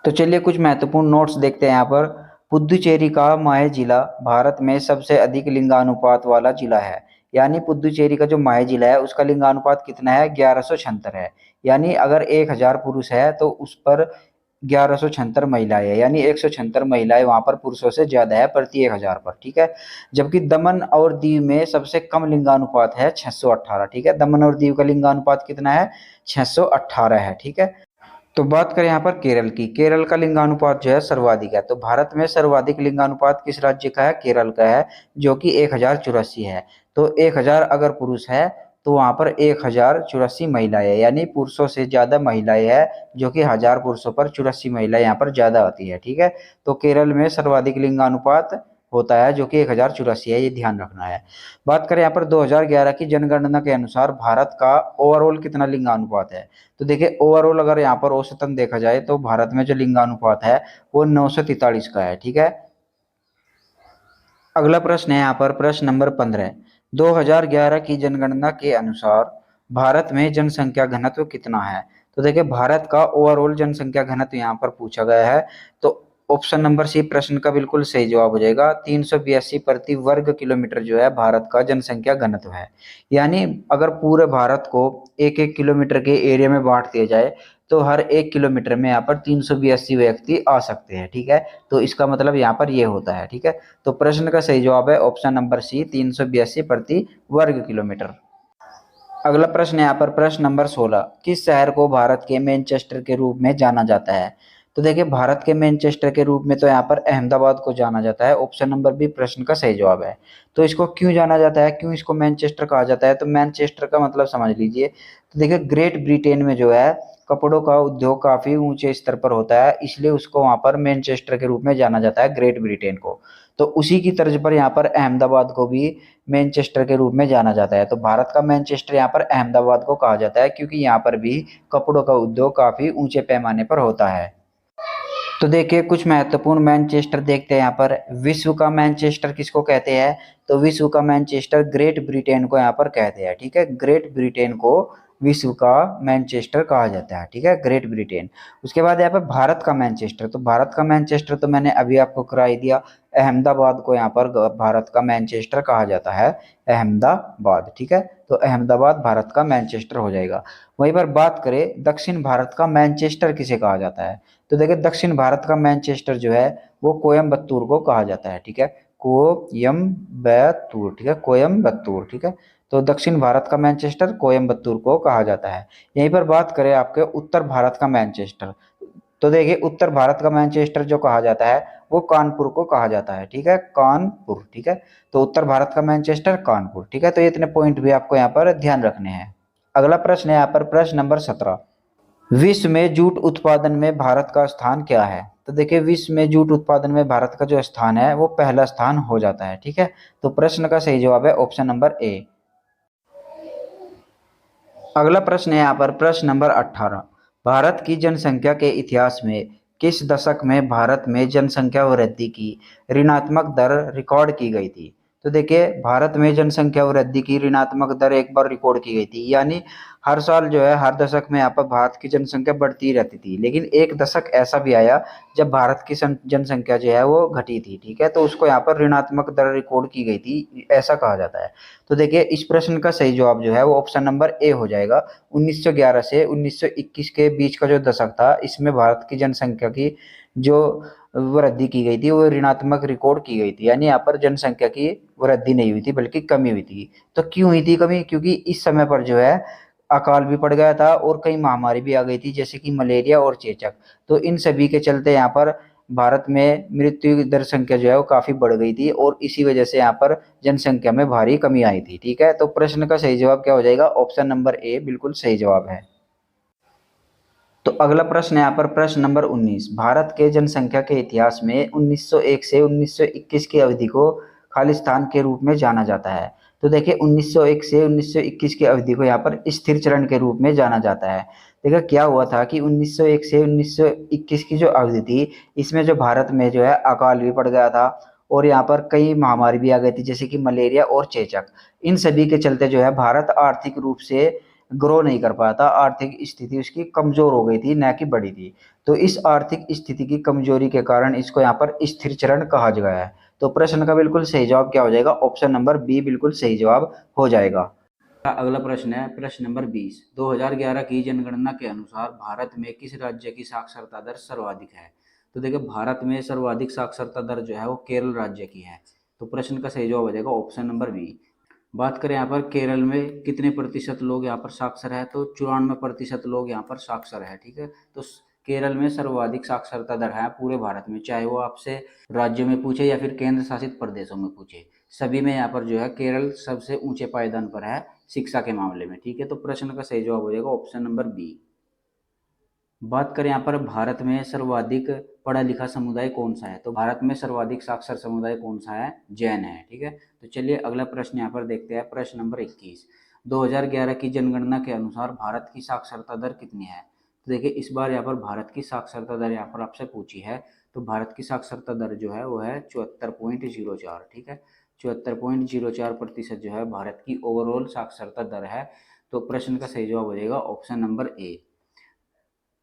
तो चलिए कुछ महत्वपूर्ण नोट्स देखते हैं यहाँ पर। पुदुचेरी का माहे जिला भारत में सबसे अधिक लिंगानुपात वाला जिला है। यानी पुदुचेरी का जो माहे जिला है उसका लिंगानुपात कितना है? 1176 है। यानी अगर 1000 पुरुष है तो उस पर 1176 महिलाएं है, यानी 176 महिलाएं वहां पर पुरुषों से ज्यादा है प्रति 1000 पर। ठीक है, जबकि दमन और दीव में सबसे कम लिंगानुपात है 618। ठीक है, दमन और दीव का लिंगानुपात कितना है? 618 है। ठीक है, तो बात करें यहाँ पर केरल की, केरल का लिंगानुपात जो है सर्वाधिक है। तो भारत में सर्वाधिक लिंगानुपात किस राज्य का है? केरल का है, जो कि 1084 है। तो 1000 अगर पुरुष है तो वहां पर 1084 महिलाएं है, यानी पुरुषों से ज्यादा महिलाएं है, जो कि 1000 पुरुषों पर 84 महिलाएं यहाँ पर ज्यादा आती है। ठीक है, तो केरल में सर्वाधिक लिंगानुपात होता है जो कि 1084 है, ये ध्यान रखना है। बात करें यहाँ पर 2011 की जनगणना के अनुसार भारत का ओवरऑल कितना लिंगानुपात है? तो देखिए ओवरऑल अगर यहाँ पर औसतन देखा जाए तो भारत में जो लिंगानुपात है वो 943 का है। ठीक है, अगला प्रश्न है यहाँ पर प्रश्न नंबर 15, 2011 की जनगणना के अनुसार भारत में जनसंख्या घनत्व कितना है? तो देखिए भारत का ओवरऑल जनसंख्या घनत्व यहाँ पर पूछा गया है। तो ऑप्शन नंबर सी प्रश्न का बिल्कुल सही जवाब हो जाएगा। 382 प्रति वर्ग किलोमीटर जो है भारत का जनसंख्या घनत्व है। यानी अगर पूरे भारत को एक एक किलोमीटर के एरिया में बांट दिया जाए तो हर 1 किलोमीटर में यहाँ पर 382 व्यक्ति आ सकते हैं। ठीक है, तो इसका मतलब यहाँ पर ये होता है। ठीक है, तो प्रश्न का सही जवाब है ऑप्शन नंबर सी, 382 प्रति वर्ग किलोमीटर। अगला प्रश्न है यहाँ पर प्रश्न नंबर 16, किस शहर को भारत के मैनचेस्टर के रूप में जाना जाता है? तो देखिए भारत के मैनचेस्टर के रूप में तो यहाँ पर अहमदाबाद को जाना जाता है। ऑप्शन नंबर बी प्रश्न का सही जवाब है। तो इसको क्यों जाना जाता है, क्यों इसको मैनचेस्टर कहा जाता है? तो मैनचेस्टर का मतलब समझ लीजिए। तो देखिए ग्रेट ब्रिटेन में जो है कपड़ों का उद्योग काफी ऊंचे स्तर पर होता है, इसलिए उसको वहां पर मैनचेस्टर के रूप में जाना जाता है, ग्रेट ब्रिटेन को। तो उसी की तर्ज पर यहाँ पर अहमदाबाद को भी मैनचेस्टर के रूप में जाना जाता है। तो भारत का मैनचेस्टर यहाँ पर अहमदाबाद को कहा जाता है, क्योंकि यहाँ पर भी कपड़ों का उद्योग काफी ऊंचे पैमाने पर होता है। तो देखिए कुछ महत्वपूर्ण मैनचेस्टर देखते हैं यहाँ पर। विश्व का मैनचेस्टर किसको कहते हैं? तो विश्व का मैनचेस्टर ग्रेट ब्रिटेन को यहाँ पर कहते हैं। ठीक है, ग्रेट ब्रिटेन को विश्व का मैनचेस्टर कहा जाता है। ठीक है, ग्रेट ब्रिटेन। उसके बाद यहाँ पर भारत का मैनचेस्टर, तो भारत का मैनचेस्टर तो मैंने अभी आपको करा ही दिया। अहमदाबाद को यहाँ पर भारत का मैनचेस्टर कहा जाता है, अहमदाबाद। ठीक है, तो अहमदाबाद भारत का मैनचेस्टर हो जाएगा। वहीं पर बात करें दक्षिण भारत का मैनचेस्टर किसे कहा जाता है? तो देखिए दक्षिण भारत का मैनचेस्टर जो है वो कोयम्बतूर को कहा जाता है। ठीक है, कोयम्बतूर। ठीक है, कोयम्बतूर। ठीक है, तो दक्षिण भारत का मैनचेस्टर कोयम्बतूर को कहा जाता है। यहीं पर बात करें आपके उत्तर भारत का मैनचेस्टर, तो देखिए उत्तर भारत का मैनचेस्टर जो कहा जाता है वो कानपुर को कहा जाता है। ठीक है, कानपुर। ठीक है, तो उत्तर भारत का मैनचेस्टर कानपुर। ठीक है, तो इतने पॉइंट भी आपको यहाँ पर ध्यान रखने हैं। अगला प्रश्न है यहाँ पर प्रश्न नंबर 17, विश्व में जूट उत्पादन में भारत का स्थान क्या है? तो देखिए, विश्व में जूट उत्पादन में भारत का जो स्थान है वो पहला स्थान हो जाता है। ठीक है, तो प्रश्न का सही जवाब है ऑप्शन नंबर ए। अगला प्रश्न है यहाँ पर प्रश्न नंबर 18। भारत की जनसंख्या के इतिहास में किस दशक में भारत में जनसंख्या वृद्धि की ऋणात्मक दर रिकॉर्ड की गई थी? तो देखिए, भारत में जनसंख्या वृद्धि की ऋणात्मक दर एक बार रिकॉर्ड की गई थी, यानी हर साल जो है हर दशक में यहाँ पर भारत की जनसंख्या बढ़ती रहती थी, लेकिन एक दशक ऐसा भी आया जब भारत की जनसंख्या जो है वो घटी थी। ठीक है, तो उसको यहाँ पर ऋणात्मक दर रिकॉर्ड की गई थी, ऐसा कहा जाता है। तो देखिए, इस प्रश्न का सही जवाब जो है वो ऑप्शन नंबर ए हो जाएगा। 1911 से 1921 के बीच का जो दशक था, इसमें भारत की जनसंख्या की जो वृद्धि की गई थी वो ऋणात्मक रिकॉर्ड की गई थी, यानी यहाँ पर जनसंख्या की वृद्धि नहीं हुई थी बल्कि कमी हुई थी। तो क्यों हुई थी कमी? क्योंकि इस समय पर जो है अकाल भी पड़ गया था और कई महामारी भी आ गई थी, जैसे कि मलेरिया और चेचक। तो इन सभी के चलते यहाँ पर भारत में मृत्यु दर संख्या जो है वो काफी बढ़ गई थी और इसी वजह से यहाँ पर जनसंख्या में भारी कमी आई थी। ठीक है, तो प्रश्न का सही जवाब क्या हो जाएगा? ऑप्शन नंबर ए बिल्कुल सही जवाब है। तो अगला प्रश्न है यहाँ पर प्रश्न नंबर 19। भारत के जनसंख्या के इतिहास में 1901 से 1921 की अवधि को खालिस्तान के रूप में जाना जाता है। तो देखिए, 1901 से 1921 की अवधि को यहाँ पर स्थिर चरण के रूप में जाना जाता है। देखिए, क्या हुआ था कि 1901 से 1921 की जो अवधि थी, इसमें जो भारत में जो है अकाल भी पड़ गया था और यहाँ पर कई महामारी भी आ गई थी, जैसे कि मलेरिया और चेचक। इन सभी के चलते जो है भारत आर्थिक रूप से ग्रो नहीं कर पाया था, आर्थिक स्थिति उसकी कमजोर हो गई थी, न कि बढ़ी थी। तो इस आर्थिक स्थिति की कमजोरी के कारण इसको यहाँ पर स्थिर चरण कहा गया है। तो प्रश्न का बिल्कुल सही जवाब क्या हो जाएगा? ऑप्शन नंबर बी बिल्कुल सही जवाब हो जाएगा। अगला प्रश्न है प्रश्न नंबर 20। 2011 की जनगणना के अनुसार भारत में किस राज्य की साक्षरता दर सर्वाधिक है? तो देखिए, भारत में सर्वाधिक साक्षरता दर जो है वो केरल राज्य की है। तो प्रश्न का सही जवाब हो जाएगा ऑप्शन नंबर बी। बात करें यहाँ पर केरल में कितने प्रतिशत लोग यहाँ पर साक्षर है, तो 94% लोग यहाँ पर साक्षर है। ठीक है, तो केरल में सर्वाधिक साक्षरता दर है पूरे भारत में, चाहे वो आपसे राज्यों में पूछे या फिर केंद्र शासित प्रदेशों में पूछे, सभी में यहाँ पर जो है केरल सबसे ऊंचे पायदान पर है शिक्षा के मामले में। ठीक है, तो प्रश्न का सही जवाब हो जाएगा ऑप्शन नंबर बी। बात करें यहाँ पर भारत में सर्वाधिक पढ़ा लिखा समुदाय कौन सा है, तो भारत में सर्वाधिक साक्षर समुदाय कौन सा है? जैन है। ठीक है, तो चलिए अगला प्रश्न यहाँ पर देखते हैं प्रश्न नंबर 21। 2011 की जनगणना के अनुसार भारत की साक्षरता दर कितनी है? तो देखिए, इस बार यहाँ पर भारत की साक्षरता दर यहाँ पर आपसे पूछी है, तो भारत की साक्षरता दर जो है वो है 74.04। ठीक है, 74.04% जो है भारत की ओवरऑल साक्षरता दर है। तो प्रश्न का सही जवाब हो जाएगा ऑप्शन नंबर ए।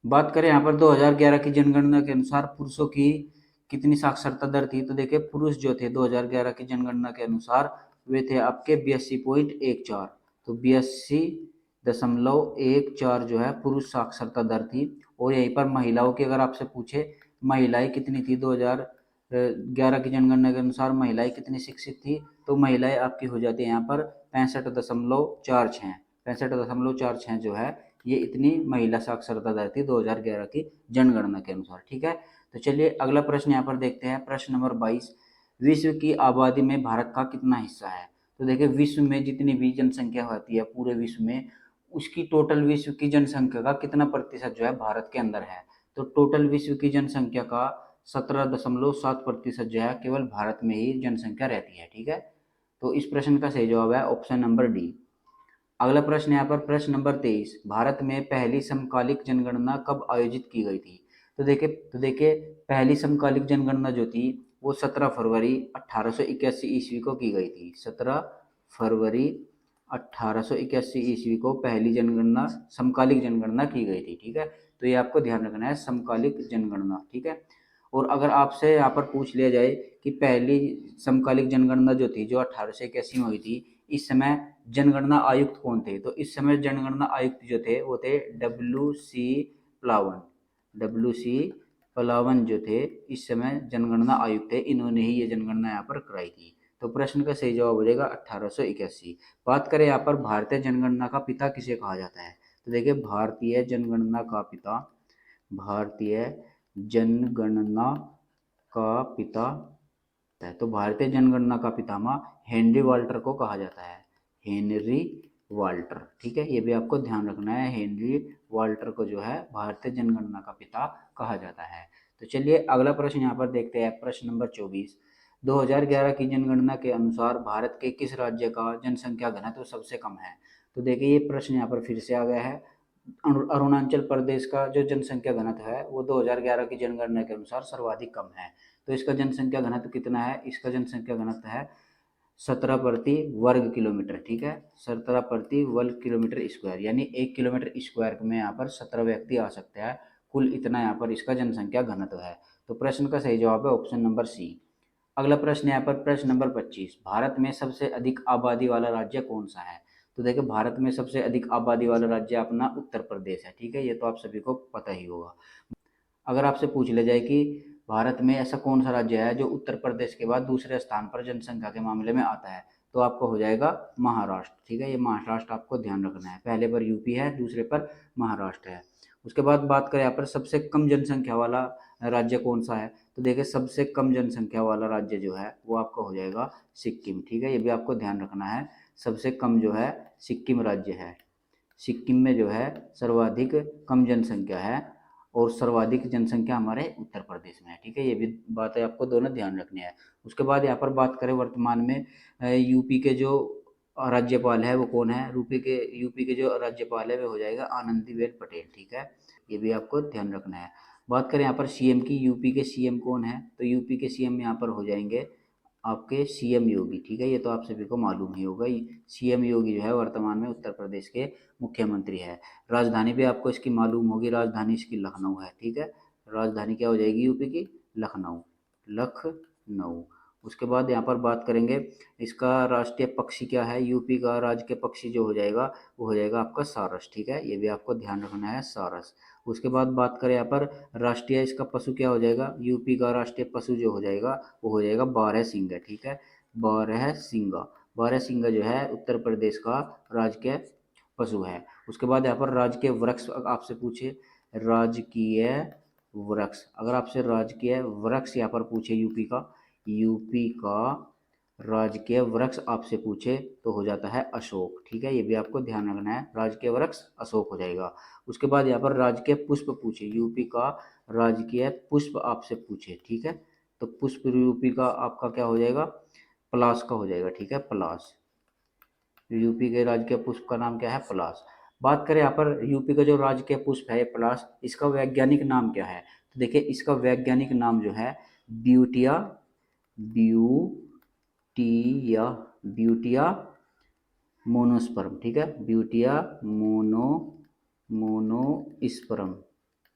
बात करें यहाँ पर 2011 की जनगणना के अनुसार पुरुषों की कितनी साक्षरता दर थी, तो देखिए पुरुष जो थे 2011 की जनगणना के अनुसार वे थे आपके 82.14। तो 82.14 जो है पुरुष साक्षरता दर थी। और यहीं पर महिलाओं की अगर आपसे पूछे महिलाएं कितनी थी 2011 की जनगणना के अनुसार महिलाएं कितनी शिक्षित थी, तो महिलाएं आपकी हो जाती है यहाँ पर 65.46। 65.46 जो है ये इतनी महिला साक्षरता दर थी 2011 की जनगणना के अनुसार। ठीक है, तो चलिए अगला प्रश्न यहाँ पर देखते हैं प्रश्न नंबर 22। विश्व की आबादी में भारत का कितना हिस्सा है? तो देखिए, विश्व में जितनी भी जनसंख्या होती है पूरे विश्व में, उसकी टोटल विश्व की जनसंख्या का कितना प्रतिशत जो है भारत के अंदर है? तो टोटल विश्व की जनसंख्या का 17.7% जो है केवल भारत में ही जनसंख्या रहती है। ठीक है, तो इस प्रश्न का सही जवाब है ऑप्शन नंबर डी। अगला प्रश्न यहाँ पर प्रश्न नंबर 23। भारत में पहली समकालिक जनगणना कब आयोजित की गई थी? तो देखिए पहली समकालिक जनगणना जो थी वो 17 फरवरी 1881 ईस्वी को की गई थी। 17 फरवरी 1881 ईस्वी को पहली जनगणना समकालिक जनगणना की गई थी। ठीक है, तो ये आपको ध्यान रखना है, समकालिक जनगणना। ठीक है, और अगर आपसे यहाँ पर पूछ लिया जाए कि पहली समकालिक जनगणना जो थी जो 1881 में हुई थी, इस समय जनगणना आयुक्त कौन थे, तो इस समय जनगणना आयुक्त जो थे वो थे प्लावन। डब्ल्यू सी प्लावन जो थे इस समय जनगणना आयुक्त थे, इन्होंने ही ये जनगणना यहाँ पर कराई थी। तो प्रश्न का सही जवाब हो जाएगा 1881। बात करें यहाँ पर भारतीय जनगणना का पिता किसे कहा जाता है, तो देखिए भारतीय जनगणना का पिता, भारतीय जनगणना का पिता है, तो भारतीय जनगणना का पितामह हेनरी वाल्टर को कहा जाता है। Henry Walter. ठीक है, ये भी आपको ध्यान रखना है, हेनरी वाल्टर को जो है भारतीय जनगणना का पिता कहा जाता है। तो चलिए अगला प्रश्न यहाँ पर देखते हैं, प्रश्न नंबर 24। 2011 की जनगणना के अनुसार भारत के किस राज्य का जनसंख्या घनत्व सबसे कम है? तो देखिए ये प्रश्न यहाँ पर फिर से आ गया है। अरुणाचल प्रदेश का जो जनसंख्या घनत्व है वो 2011 की जनगणना के अनुसार सर्वाधिक कम है। तो इसका जनसंख्या घनत्व कितना है? इसका जनसंख्या घनत्व है 17 प्रति वर्ग किलोमीटर। ठीक है, 17 प्रति वर्ग किलोमीटर स्क्वायर, यानी 1 किलोमीटर स्क्वायर में यहाँ पर 17 व्यक्ति आ सकते हैं। कुल इतना यहाँ पर इसका जनसंख्या घनत्व है। तो प्रश्न का सही जवाब है ऑप्शन नंबर सी। अगला प्रश्न यहाँ पर प्रश्न नंबर 25। भारत में सबसे अधिक आबादी वाला राज्य कौन सा है? तो देखिए भारत में सबसे अधिक आबादी वाला राज्य अपना उत्तर प्रदेश है। ठीक है, ये तो आप सभी को पता ही होगा। अगर आपसे पूछ लिया जाए कि भारत में ऐसा कौन सा राज्य है जो उत्तर प्रदेश के बाद दूसरे स्थान पर जनसंख्या के मामले में आता है, तो आपको हो जाएगा महाराष्ट्र। ठीक है, ये महाराष्ट्र आपको ध्यान रखना है। पहले पर यूपी है, दूसरे पर महाराष्ट्र है। उसके बाद बात करें यहाँ पर सबसे कम जनसंख्या वाला राज्य कौन सा है, तो देखिए सबसे कम जनसंख्या वाला राज्य जो है वो आपका हो जाएगा सिक्किम। ठीक है, ये भी आपको ध्यान रखना है, सबसे कम जो है सिक्किम राज्य है। सिक्किम में जो है सर्वाधिक कम जनसंख्या है और सर्वाधिक जनसंख्या हमारे उत्तर प्रदेश में है। ठीक है, ये भी बातें आपको दोनों ध्यान रखनी है। उसके बाद यहाँ पर बात करें वर्तमान में यूपी के जो राज्यपाल है वो कौन है? यूपी के जो राज्यपाल है वो हो जाएगा आनंदीबेन पटेल। ठीक है, ये भी आपको ध्यान रखना है। बात करें यहाँ पर सीएम की, यूपी के सीएम कौन है? तो यूपी के सीएम यहाँ पर हो जाएंगे आपके सीएम योगी। ठीक है, ये तो आप सभी को मालूम ही होगा, सीएम योगी जो है वर्तमान में उत्तर प्रदेश के मुख्यमंत्री है। राजधानी भी आपको इसकी मालूम होगी, राजधानी इसकी लखनऊ है। ठीक है, राजधानी क्या हो जाएगी यूपी की? लखनऊ। लखनऊ। उसके बाद यहाँ पर बात करेंगे इसका राष्ट्रीय पक्षी क्या है? यूपी का राजकीय पक्षी जो हो जाएगा वो हो जाएगा आपका सारस। ठीक है, ये भी आपको ध्यान रखना है, सारस। उसके बाद बात करें यहाँ पर राष्ट्रीय इसका पशु क्या हो जाएगा? यूपी का राष्ट्रीय पशु जो हो जाएगा वो हो जाएगा बारहसिंगा। ठीक है, बारहसिंगा। बारहसिंगा जो है उत्तर प्रदेश का राजकीय पशु है। उसके बाद यहाँ पर राजकीय वृक्ष आपसे पूछे, राजकीय वृक्ष, अगर आपसे राजकीय वृक्ष यहाँ पर पूछे यूपी का राजकीय वृक्ष आपसे पूछे तो हो जाता है अशोक। ठीक है, ये भी आपको ध्यान रखना है, राजकीय वृक्ष अशोक हो जाएगा। उसके बाद यहाँ पर राजकीय पुष्प पूछे, यूपी का राजकीय पुष्प आपसे पूछे, ठीक है, तो पुष्प यूपी का आपका क्या हो जाएगा? पलाश का हो जाएगा। ठीक है, पलाश। यूपी के राजकीय पुष्प का नाम क्या है? पलाश। बात करें यहाँ पर यूपी का जो राजकीय पुष्प है पलाश, इसका वैज्ञानिक नाम क्या है? तो देखिए इसका वैज्ञानिक नाम जो है ब्यूटिया, ब्यूटिया, ब्यूटिया मोनोस्पर्म। ठीक है, ब्यूटिया मोनोस्पर्म,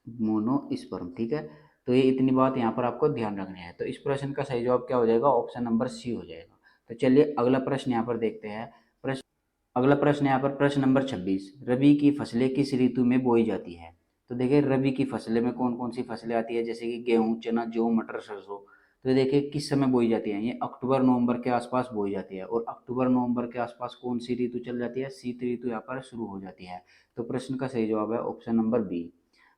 मोनोस्पर्म। ठीक है, तो ये इतनी बात यहाँ पर आपको ध्यान रखनी है। तो इस प्रश्न का सही जवाब क्या हो जाएगा? ऑप्शन नंबर सी हो जाएगा। तो चलिए अगला प्रश्न यहाँ पर देखते हैं। अगला प्रश्न यहाँ पर प्रश्न नंबर 26। रबी की फसलें किस ऋतु में बोई जाती है? तो देखिए रबी की फसलें में कौन कौन सी फसलें आती है, जैसे कि गेहूं, चना, जौ, मटर, सरसों। तो देखिए किस समय बोई जाती है? ये अक्टूबर नवंबर के आसपास बोई जाती है। और अक्टूबर नवंबर के आसपास कौन सी ऋतु चल जाती है? शीत ऋतु यहाँ पर शुरू हो जाती है। तो प्रश्न का सही जवाब है ऑप्शन नंबर बी।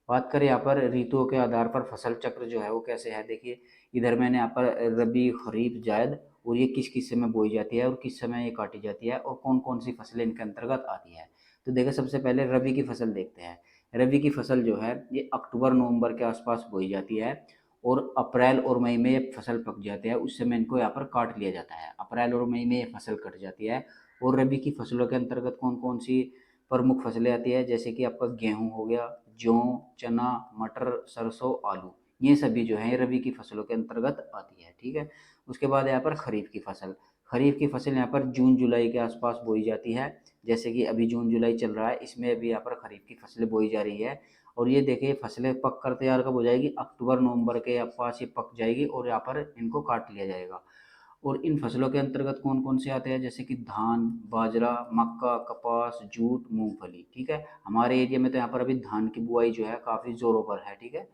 बात करें यहाँ पर ऋतुओं के आधार पर फसल चक्र जो है वो कैसे है, देखिए इधर मैंने यहाँ पर रबी, खरीफ, जायद और ये किस किस समय बोई जाती है और किस समय ये काटी जाती है और कौन कौन सी फसलें इनके अंतर्गत आती है। तो देखिए सबसे पहले रबी की फसल देखते हैं। रबी की फसल जो है ये अक्टूबर नवंबर के आसपास बोई जाती है और अप्रैल और मई में ये फसल पक जाती है, उस समय इनको यहाँ पर काट लिया जाता है। अप्रैल और मई में ये फसल कट जाती है। और रबी की फसलों के अंतर्गत कौन कौन सी प्रमुख फसलें आती है, जैसे कि आपका गेहूँ हो गया, जौ, चना, मटर, सरसों, आलू, ये सभी जो है रबी की फसलों के अंतर्गत आती है। ठीक है, उसके बाद यहाँ पर खरीफ की फसल। खरीफ की फसल यहाँ पर जून जुलाई के आसपास बोई जाती है, जैसे कि अभी जून जुलाई चल रहा है, इसमें अभी यहाँ पर खरीफ की फसलें बोई जा रही है। और ये देखिए फसलें पक कर तैयार कब हो जाएगी? अक्टूबर नवंबर के आसपास ये पक जाएगी और यहाँ पर इनको काट लिया जाएगा। और इन फसलों के अंतर्गत कौन कौन से आते हैं, जैसे कि धान, बाजरा, मक्का, कपास, जूट, मूंगफली। ठीक है, हमारे एरिया में तो यहाँ पर अभी धान की बुआई जो है काफ़ी ज़ोरों पर है। ठीक है,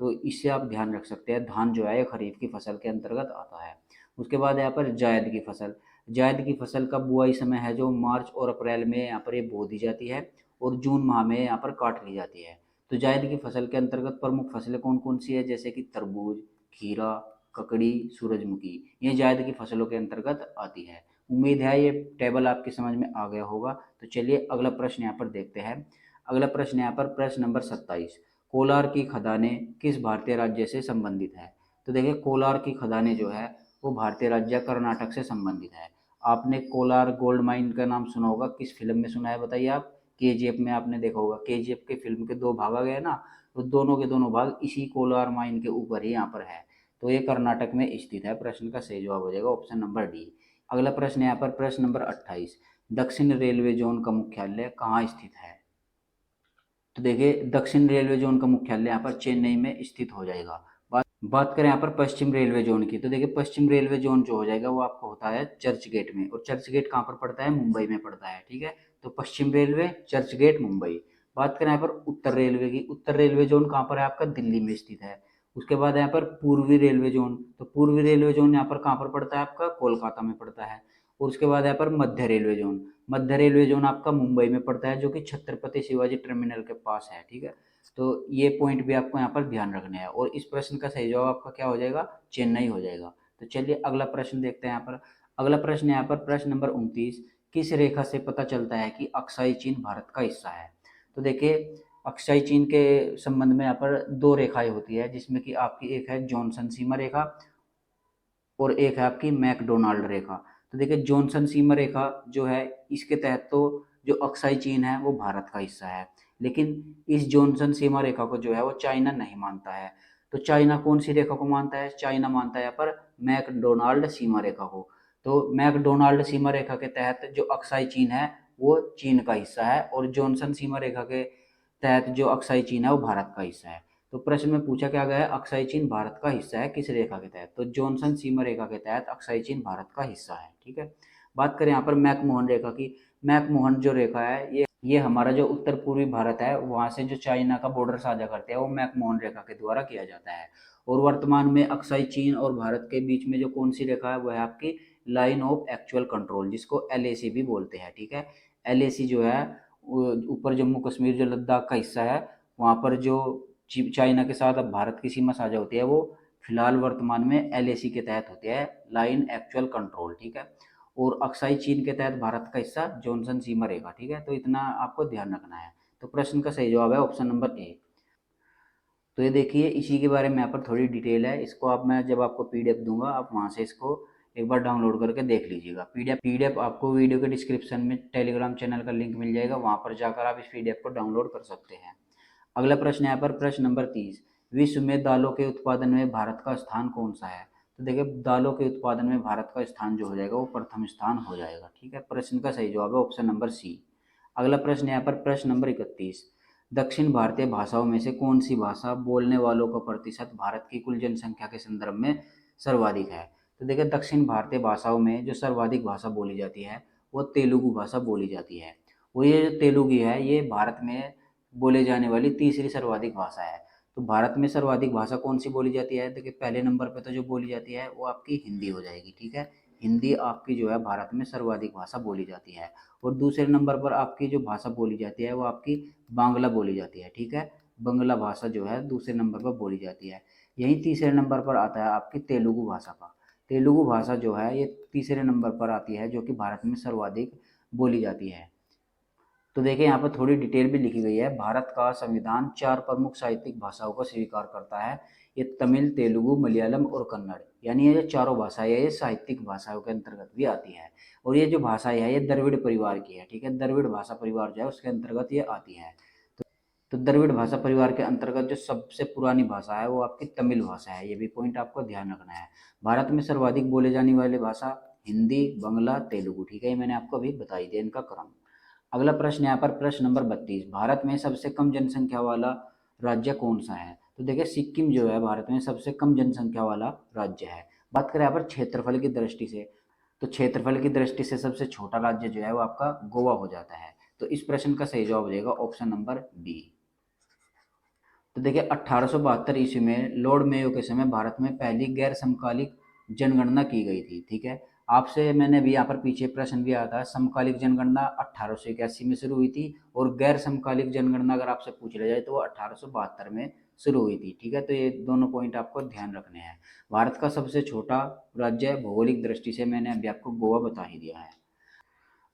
तो इससे आप ध्यान रख सकते हैं, धान जो है ये खरीफ की फसल के अंतर्गत आता है। उसके बाद यहाँ पर जायद की फसल। जायद की फसल का बुआई समय है जो मार्च और अप्रैल में यहाँ पर ये बो दी जाती है और जून माह में यहाँ पर काट ली जाती है। तो जायद की फसल के अंतर्गत प्रमुख फसलें कौन कौन सी है, जैसे कि तरबूज, खीरा, ककड़ी, सूरजमुखी, ये जायद की फसलों के अंतर्गत आती है। उम्मीद है ये टेबल आपकी समझ में आ गया होगा। तो चलिए अगला प्रश्न यहाँ पर देखते हैं। अगला प्रश्न यहाँ पर प्रश्न नंबर 27, कोलार की खदानें किस भारतीय राज्य से संबंधित है? तो देखिए कोलार की खदानें जो है वो भारतीय राज्य कर्नाटक से संबंधित है। आपने कोलार गोल्ड माइन का नाम सुना होगा, किस फिल्म में सुना है बताइए आप? केजीएफ में आपने देखा होगा, केजीएफ के फिल्म के 2 भाग आ गए ना, तो दोनों के दोनों भाग इसी कोलार माइन के ऊपर ही यहाँ पर है। तो ये कर्नाटक में स्थित है। प्रश्न का सही जवाब हो जाएगा ऑप्शन नंबर डी। अगला प्रश्न यहाँ पर प्रश्न नंबर 28, दक्षिण रेलवे जोन का मुख्यालय कहाँ स्थित है? तो देखिए दक्षिण रेलवे जोन का मुख्यालय यहाँ पर चेन्नई में स्थित हो जाएगा। बात करें यहाँ पर पश्चिम रेलवे जोन की, तो देखिए पश्चिम रेलवे जोन जो हो जाएगा वो आपको होता है चर्च गेट में, और चर्च गेट कहाँ पर पड़ता है? मुंबई में पड़ता है। ठीक है, तो पश्चिम रेलवे, चर्च गेट, मुंबई। बात करें यहाँ पर उत्तर रेलवे की, उत्तर रेलवे जोन कहाँ पर है? आपका दिल्ली में स्थित है। उसके बाद यहाँ पर पूर्वी रेलवे जोन, तो पूर्वी रेलवे जोन यहाँ पर कहाँ पर पड़ता है? आपका कोलकाता में पड़ता है। और उसके बाद यहाँ पर मध्य रेलवे जोन, मध्य रेलवे जोन आपका मुंबई में पड़ता है, जो कि छत्रपति शिवाजी टर्मिनल के पास है। ठीक है, तो ये पॉइंट भी आपको यहाँ पर ध्यान रखना है। और इस प्रश्न का सही जवाब आपका क्या हो जाएगा? चेन्नई हो जाएगा। तो चलिए अगला प्रश्न देखते हैं यहाँ पर। अगला प्रश्न यहाँ पर प्रश्न नंबर 29, किस रेखा से पता चलता है कि अक्साई चीन भारत का हिस्सा है? तो देखिए अक्साई चीन के संबंध में यहाँ पर 2 रेखाएं होती है, जिसमें कि आपकी एक है जॉनसन सीमा रेखा और एक है आपकी मैकडोनाल्ड रेखा। तो देखिए जॉनसन सीमा रेखा जो है इसके तहत तो जो अक्साई चीन है वो भारत का हिस्सा है, लेकिन इस जॉनसन सीमा रेखा को जो है वो चाइना नहीं मानता है। तो चाइना कौन सी रेखा को मानता है? चाइना मानता है यहाँ पर मैकडोनाल्ड सीमा रेखा को। तो मैकडोनाल्ड सीमा रेखा के तहत जो अक्साई चीन है वो चीन का हिस्सा है, और जॉनसन सीमा रेखा के तहत जो अक्साई चीन है वो भारत का हिस्सा है। तो प्रश्न में पूछा क्या गया है? अक्साई चीन भारत का हिस्सा है किस रेखा के तहत? तो जॉनसन सीमा रेखा के तहत अक्साई चीन भारत का हिस्सा है। ठीक है, बात करें यहाँ पर मैकमोहन रेखा की। मैकमोहन जो रेखा है ये हमारा जो उत्तर पूर्वी भारत है वहाँ से जो चाइना का बॉर्डर साझा करते हैं वो मैकमोहन रेखा के द्वारा किया जाता है। और वर्तमान में अक्साई चीन और भारत के बीच में जो कौन सी रेखा है वो है आपकी लाइन ऑफ एक्चुअल कंट्रोल, जिसको LAC भी बोलते हैं। ठीक है, LAC जो है ऊपर जम्मू कश्मीर जो लद्दाख का हिस्सा है वहाँ पर जो चाइना के साथ अब भारत की सीमा साझा होती है वो फिलहाल वर्तमान में LAC के तहत होती है, लाइन एक्चुअल कंट्रोल। ठीक है, और अक्साई चीन के तहत भारत का हिस्सा जॉनसन सीमा रेखा। ठीक है, तो इतना आपको ध्यान रखना है। तो प्रश्न का सही जवाब है ऑप्शन नंबर ए। तो ये देखिए इसी के बारे में यहाँ पर थोड़ी डिटेल है, इसको आप मैं जब आपको PDF दूंगा आप वहाँ से इसको एक बार डाउनलोड करके देख लीजिएगा। पीडीएफ आपको वीडियो के डिस्क्रिप्शन में टेलीग्राम चैनल का लिंक मिल जाएगा, वहाँ पर जाकर आप इस PDF को डाउनलोड कर सकते हैं। अगला प्रश्न यहाँ पर प्रश्न नंबर 30, विश्व में दालों के उत्पादन में भारत का स्थान कौन सा है? तो देखिए दालों के उत्पादन में भारत का स्थान जो हो जाएगा वो प्रथम स्थान हो जाएगा। ठीक है, प्रश्न का सही जवाब है ऑप्शन नंबर सी। अगला प्रश्न यहाँ पर प्रश्न नंबर 31, दक्षिण भारतीय भाषाओं में से कौन सी भाषा बोलने वालों का प्रतिशत भारत की कुल जनसंख्या के संदर्भ में सर्वाधिक है? तो देखिए दक्षिण भारतीय भाषाओं में जो सर्वाधिक भाषा बोली जाती है वो तेलुगु भाषा बोली जाती है। और ये जो तेलुगु है ये भारत में बोले जाने वाली तीसरी सर्वाधिक भाषा है। तो भारत में सर्वाधिक भाषा कौन सी बोली जाती है? देखिए पहले नंबर पे तो जो बोली जाती है वो आपकी हिंदी हो जाएगी। ठीक है, हिंदी आपकी जो है भारत में सर्वाधिक भाषा बोली जाती है। और दूसरे नंबर पर आपकी जो भाषा बोली जाती है वो आपकी बांग्ला बोली जाती है। ठीक है, बांग्ला भाषा जो है दूसरे नंबर पर बोली जाती है। यही तीसरे नंबर पर आता है आपकी तेलुगु भाषा का। तेलुगु भाषा जो है ये तीसरे नंबर पर आती है जो कि भारत में सर्वाधिक बोली जाती है। तो देखिए यहाँ पर थोड़ी डिटेल भी लिखी गई है। भारत का संविधान 4 प्रमुख साहित्यिक भाषाओं को स्वीकार करता है। ये तमिल, तेलुगु, मलयालम और कन्नड़, यानी ये जो चारों भाषाएं ये साहित्यिक भाषाओं के अंतर्गत भी आती है। और ये जो भाषाएं है ये द्रविड़ परिवार की है। ठीक है, द्रविड़ भाषा परिवार जो है उसके अंतर्गत ये आती है। तो द्रविड़ भाषा परिवार के अंतर्गत जो सबसे पुरानी भाषा है वो आपकी तमिल भाषा है। ये भी पॉइंट आपको ध्यान रखना है। भारत में सर्वाधिक बोले जाने वाली भाषा हिंदी, बांग्ला, तेलुगु। ठीक है, ये मैंने आपको अभी बताई दिया इनका क्रम। अगला प्रश्न यहाँ पर प्रश्न नंबर 32, भारत में सबसे कम जनसंख्या वाला राज्य कौन सा है? तो देखिए सिक्किम जो है भारत में सबसे कम जनसंख्या वाला राज्य है। बात करें यहाँ पर क्षेत्रफल की दृष्टि से, तो क्षेत्रफल की दृष्टि से सबसे छोटा राज्य जो है वो आपका गोवा हो जाता है। तो इस प्रश्न का सही जवाब हो जाएगा ऑप्शन नंबर बी। तो देखिए 1872 ईस्वी में लॉर्ड मेयो के समय भारत में पहली गैर समकालिक जनगणना की गई थी। ठीक है, आपसे मैंने भी यहाँ पर पीछे प्रश्न भी आया था, समकालिक जनगणना 1881 में शुरू हुई थी और गैर समकालिक जनगणना अगर आपसे पूछ लिया जाए तो वो 1872 में शुरू हुई थी। ठीक है, तो ये दोनों पॉइंट आपको ध्यान रखने हैं। भारत का सबसे छोटा राज्य भौगोलिक दृष्टि से मैंने अभी आपको गोवा बता ही दिया है।